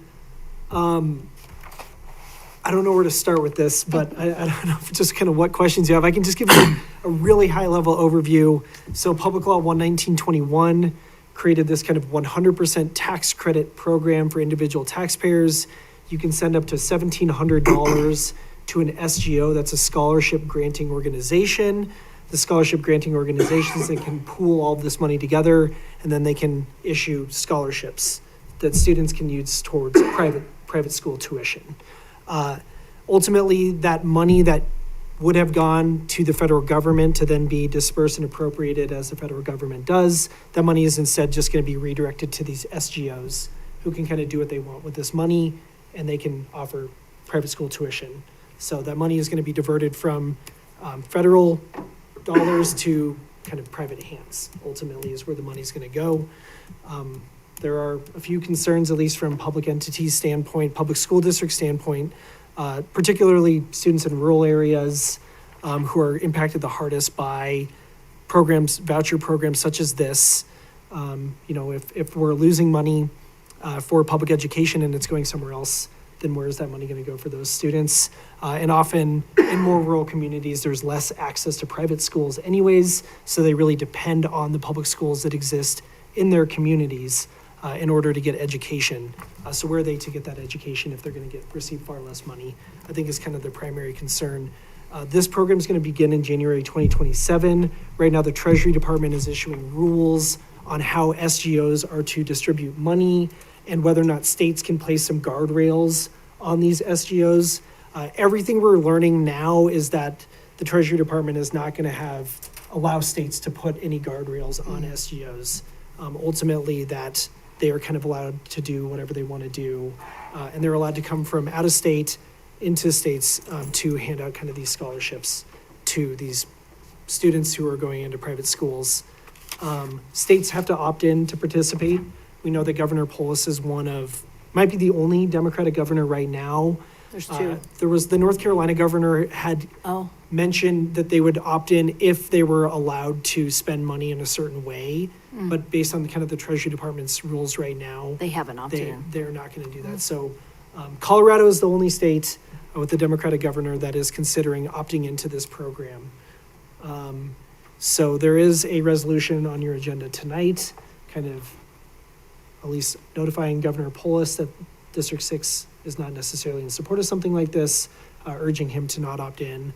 I don't know where to start with this, but I don't know if just kind of what questions you have. I can just give you a really high-level overview. So Public Law 11921 created this kind of 100% tax credit program for individual taxpayers. You can send up to $1,700 to an SGO, that's a scholarship granting organization. The scholarship granting organizations, they can pool all of this money together, and then they can issue scholarships that students can use towards private school tuition. Ultimately, that money that would have gone to the federal government to then be dispersed and appropriated as the federal government does, that money is instead just going to be redirected to these SGOs who can kind of do what they want with this money, and they can offer private school tuition. So that money is going to be diverted from federal dollars to kind of private hands, ultimately, is where the money's going to go. There are a few concerns, at least from public entities standpoint, public school district standpoint, particularly students in rural areas who are impacted the hardest by programs, voucher programs such as this. If we're losing money for public education and it's going somewhere else, then where is that money going to go for those students? And often in more rural communities, there's less access to private schools anyways, so they really depend on the public schools that exist in their communities in order to get education. So where are they to get that education if they're going to receive far less money? I think is kind of the primary concern. This program is going to begin in January 2027. Right now, the Treasury Department is issuing rules on how SGOs are to distribute money and whether or not states can place some guardrails on these SGOs. Everything we're learning now is that the Treasury Department is not going to allow states to put any guardrails on SGOs. Ultimately, that they are kind of allowed to do whatever they want to do, and they're allowed to come from out of state into states to hand out kind of these scholarships to these students who are going into private schools. States have to opt in to participate. We know that Governor Polis is might be the only Democratic governor right now. There's two. There was the North Carolina governor had mentioned that they would opt in if they were allowed to spend money in a certain way. But based on kind of the Treasury Department's rules right now, They haven't opted in. they're not going to do that. So Colorado is the only state with the Democratic governor that is considering opting into this program. So there is a resolution on your agenda tonight, kind of at least notifying Governor Polis that District 6 is not necessarily in support of something like this, urging him to not opt in.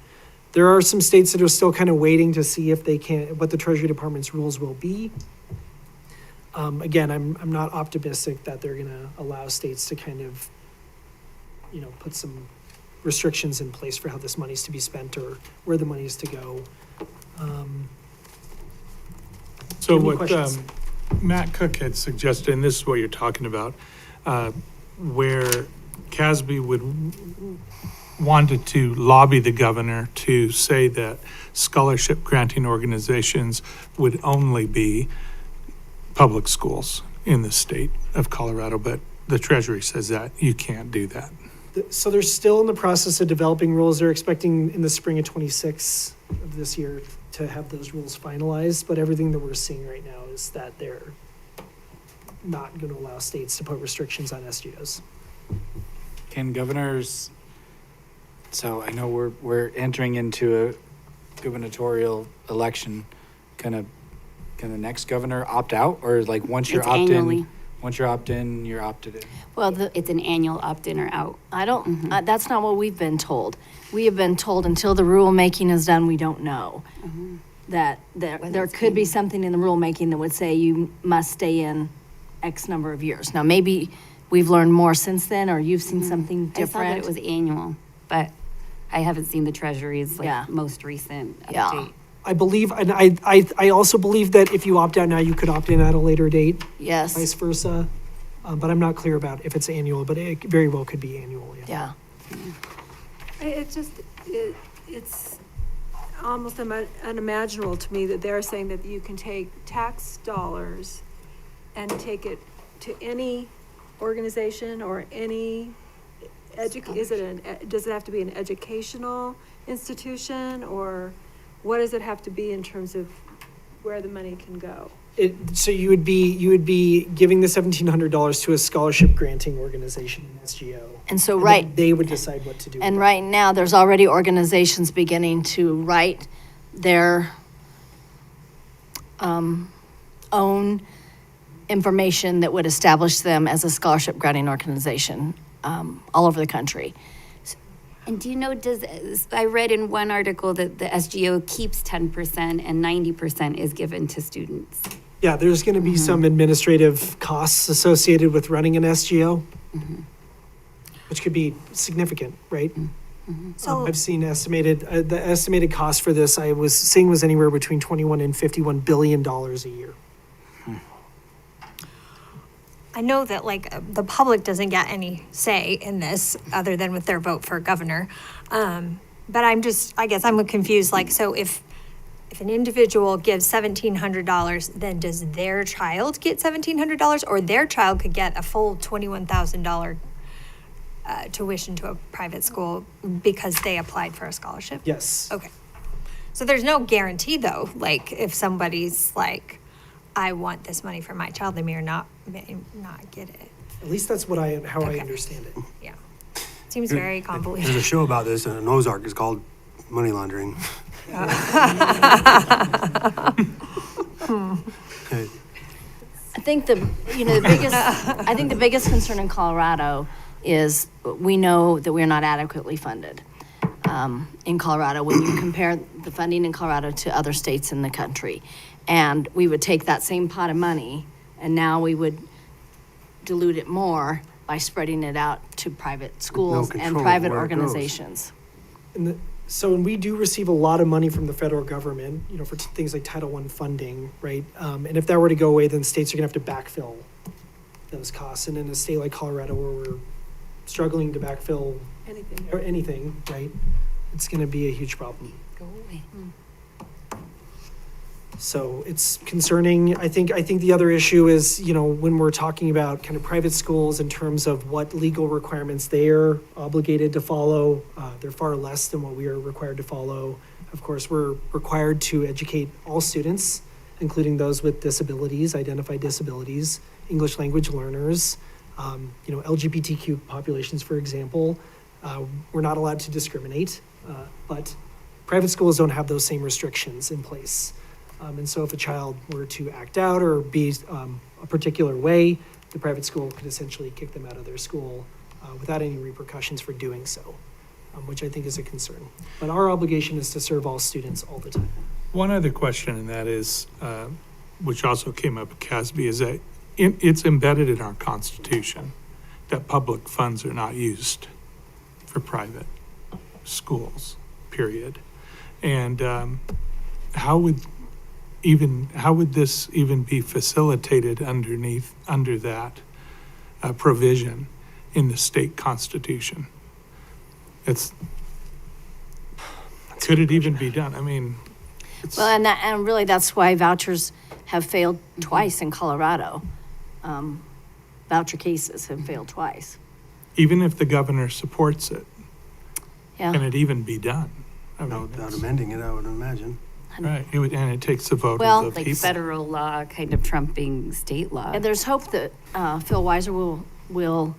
There are some states that are still kind of waiting to see if they can, what the Treasury Department's rules will be. Again, I'm not optimistic that they're going to allow states to kind of, put some restrictions in place for how this money is to be spent or where the money is to go. So Any what questions? Matt Cook had suggested, and this is what you're talking about, where CASB wanted to lobby the governor to say that scholarship granting organizations would only be public schools in the state of Colorado, but the Treasury says that you can't do that. So they're still in the process of developing rules. They're expecting in the spring of 26 of this year to have those rules finalized, but everything that we're seeing right now is that they're not going to allow states to put restrictions on SGOs. Can governors, so I know we're entering into a gubernatorial election, can the next governor opt out, or like once you're It's opt annually. in, once you're opt in, you're opted in? Well, It's an annual opt-in or out. I don't, that's not what we've been told. We have been told until the rulemaking is done, we don't know. That there could be something in the rulemaking that would say you must stay in X number of years. Now, maybe we've learned more since then, or you've seen something I saw that different. it was annual, but I haven't seen the Treasury's Yeah. most recent Yeah. update. I believe, and I also believe that if you opt out now, you could opt in at a later date, Yes, vice versa. But I'm not clear about if it's annual, but it very well could be annual. yeah. It's almost unimaginable to me that they're saying that you can take tax dollars and take it to any organization or any does it have to be an educational institution, or what does it have to be in terms of where the money can go? So you would be giving the $1,700 to a scholarship granting organization, an SGO. And so, then right, they would decide what to do. and with it. right now, there's already organizations beginning to write their own information that would establish them as a scholarship granting organization all over the country. And do you know, I read in one article that the SGO keeps 10% and 90% is given to students. Yeah, there's going to be some administrative costs associated with running an SGO, which could be significant, right? So- I've seen the estimated cost for this I was seeing was anywhere between $21 and $51 billion a year. I know that the public doesn't get any say in this other than with their vote for governor. But I guess I'm confused. So if if an individual gives $1,700, then does their child get $1,700, or their child could get a full $21,000 tuition to a private school because they applied for a scholarship? Yes. Okay. So there's no guarantee though, like if somebody's like, I want this money for my child, they may or may not get it. At least that's how I Okay. understand it. Yeah. Seems very convoluted. There's a show about this in Ozark. It's called Money Laundering. I think the biggest concern in Colorado is we know that we're not adequately funded. In Colorado, when you compare the funding in Colorado to other states in the country. And we would take that same pot of money and now we would dilute it more by spreading it out to private schools and control private where it goes. organizations. And we do receive a lot of money from the federal government, for things like Title I funding, right? And if that were to go away, then states are gonna have to backfill those costs. And in a state like Colorado where we're struggling to backfill anything, right? It's gonna be a huge problem. Go away. So it's concerning. I think the other issue is, when we're talking about kind of private schools in terms of what legal requirements they're obligated to follow, they're far less than what we are required to follow. Of course, we're required to educate all students, including those with disabilities, identified disabilities, English language learners, LGBTQ populations, for example. We're not allowed to discriminate, but private schools don't have those same restrictions in place. And so if a child were to act out or be a particular way, the private school could essentially kick them out of their school without any repercussions for doing so, which I think is a concern. But our obligation is to serve all students all the time. One other question, and that is, which also came up at CASB, is that it's embedded in our Constitution that public funds are not used for private schools, period. And how would this even be facilitated under that provision in the state constitution? Could it even be done? I mean, Well, and really that's why vouchers have failed twice in Colorado. Voucher cases have failed twice. even if the governor supports it, Yeah. can it even be done? I mean, Without amending it, I would imagine. right, and it takes the vote Well, of the Like people. federal law kind of trumping state law. And there's hope that Phil Weiser will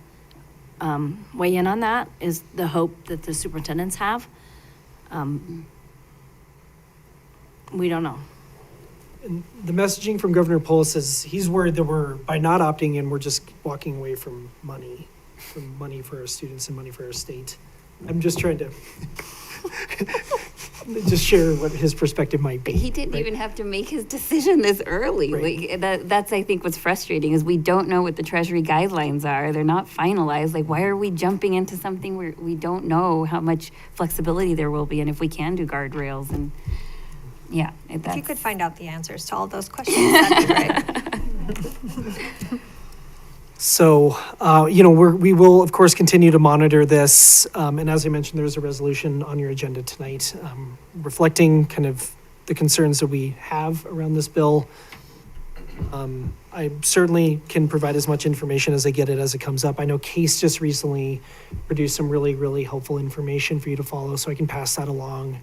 weigh in on that, is the hope that the superintendents have. We don't know. And the messaging from Governor Polis is he's worried that by not opting in, we're just walking away from money for our students and money for our state. I'm just trying to just share what his perspective might be. He didn't right? even have to make his decision this early. Right. Like that's I think what's frustrating is we don't know what the Treasury guidelines are. They're not finalized. Like why are we jumping into something where we don't know how much flexibility there will be and if we can do guardrails and yeah. If you could find out the answers to all those questions, that'd be great. So, we will, of course, continue to monitor this. And as I mentioned, there's a resolution on your agenda tonight reflecting kind of the concerns that we have around this bill. I certainly can provide as much information as I get it as it comes up. I know Case just recently produced some really, really helpful information for you to follow, so I can pass that along.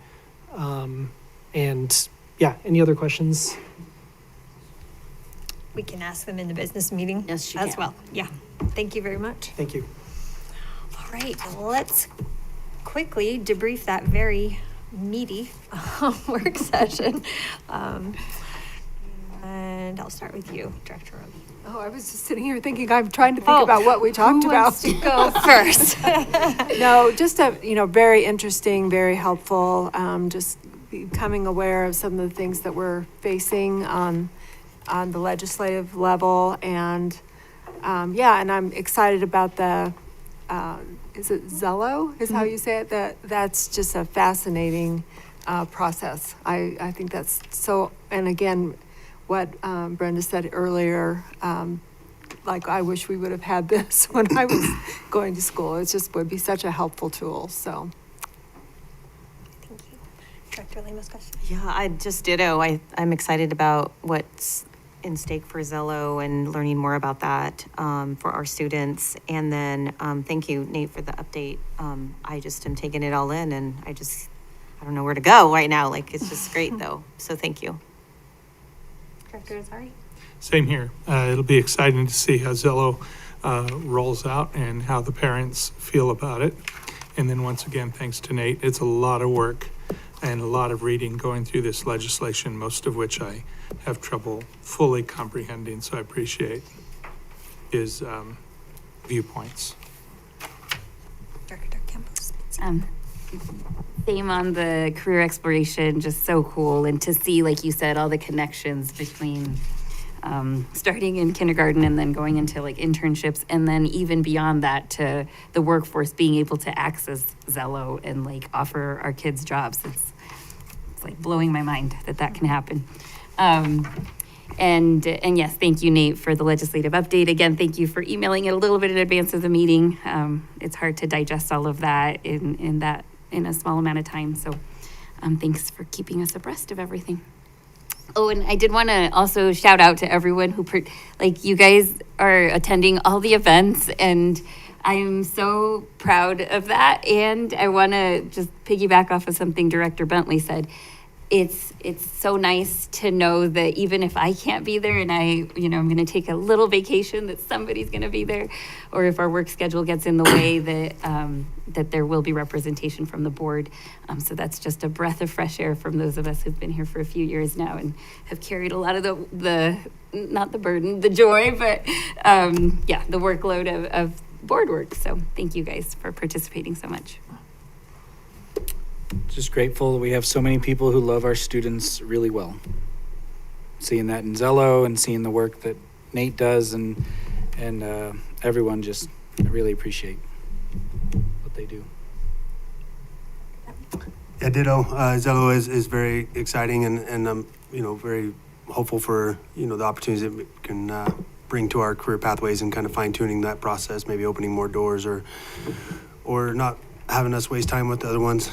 Any other questions? We can ask them in the business meeting Yes, you as can. well. Yeah, thank you very much. Thank you. All right, let's quickly debrief that very meaty work session. And I'll start with you, Director Roby. Oh, I was just sitting here thinking, I'm trying to think about what we talked Who about. wants to go first? No, just very interesting, very helpful, just becoming aware of some of the things that we're facing on the legislative level. And, and I'm excited about is it Zello is how you say it? That's just a fascinating process. I think that's so, and again, what Brenda said earlier, I wish we would have had this when I was going to school. It just would be such a helpful tool, so. Thank you. Director Lemos question? Yeah, I just ditto. I'm excited about what's in stake for Zello and learning more about that for our students. And then thank you, Nate, for the update. I just am taking it all in, and I don't know where to go right now. Like, it's just great though. So thank you. Director Azari? Same here. It'll be exciting to see how Zello rolls out and how the parents feel about it. And then once again, thanks to Nate. It's a lot of work and a lot of reading going through this legislation, most of which I have trouble fully comprehending. So I appreciate his viewpoints. Director Campos? Same on the career exploration, just so cool. And to see, like you said, all the connections between starting in kindergarten and then going into like internships, and then even beyond that to the workforce being able to access Zello and like offer our kids jobs. It's like blowing my mind that can happen. And yes, thank you, Nate, for the legislative update. Again, thank you for emailing it a little bit in advance of the meeting. It's hard to digest all of that in a small amount of time. So thanks for keeping us abreast of everything. Oh, and I did want to also shout out to everyone who, you guys are attending all the events, and I'm so proud of that. And I want to just piggyback off of something Director Bentley said. It's so nice to know that even if I can't be there and I'm going to take a little vacation, that somebody's going to be there, or if our work schedule gets in the way, that there will be representation from the board. So that's just a breath of fresh air from those of us who've been here for a few years now and have carried a lot of the not the burden, the joy, but the workload of board work. So thank you guys for participating so much. Just grateful that we have so many people who love our students really well. Seeing that in Zello and seeing the work that Nate does and everyone, just I really appreciate what they do. Yeah, ditto. Zello is very exciting, and I'm very hopeful for the opportunities that we can bring to our career pathways and kind of fine tuning that process, maybe opening more doors or not having us waste time with the other ones.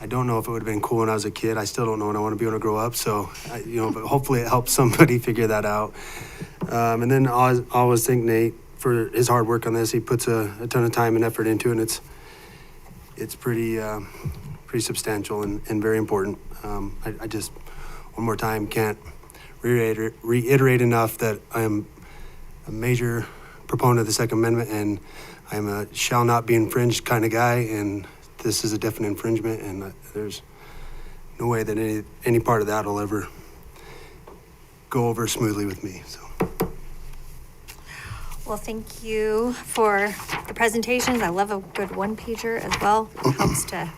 I don't know if it would have been cool when I was a kid. I still don't know when I want to be when I grow up. So, but hopefully it helps somebody figure that out. And then I always thank Nate for his hard work on this. He puts a ton of time and effort into it, and it's pretty substantial and very important. I just, one more time, can't reiterate enough that I am a major proponent of the Second Amendment, and I'm a shall not be infringed kind of guy, and this is a definite infringement, and there's no way that any part of that will ever go over smoothly with me. So. Well, thank you for the presentations. I love a good one-pager as well. It helps to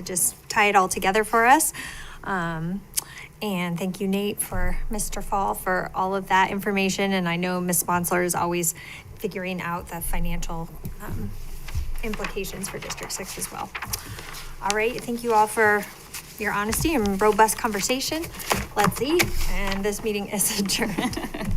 just tie it all together for us. And thank you, Nate, for Mr. Fall, for all of that information. And I know Ms. Sponsler is always figuring out the financial implications for District 6 as well. All right, thank you all for your honesty and robust conversation. Let's eat, and this meeting is adjourned.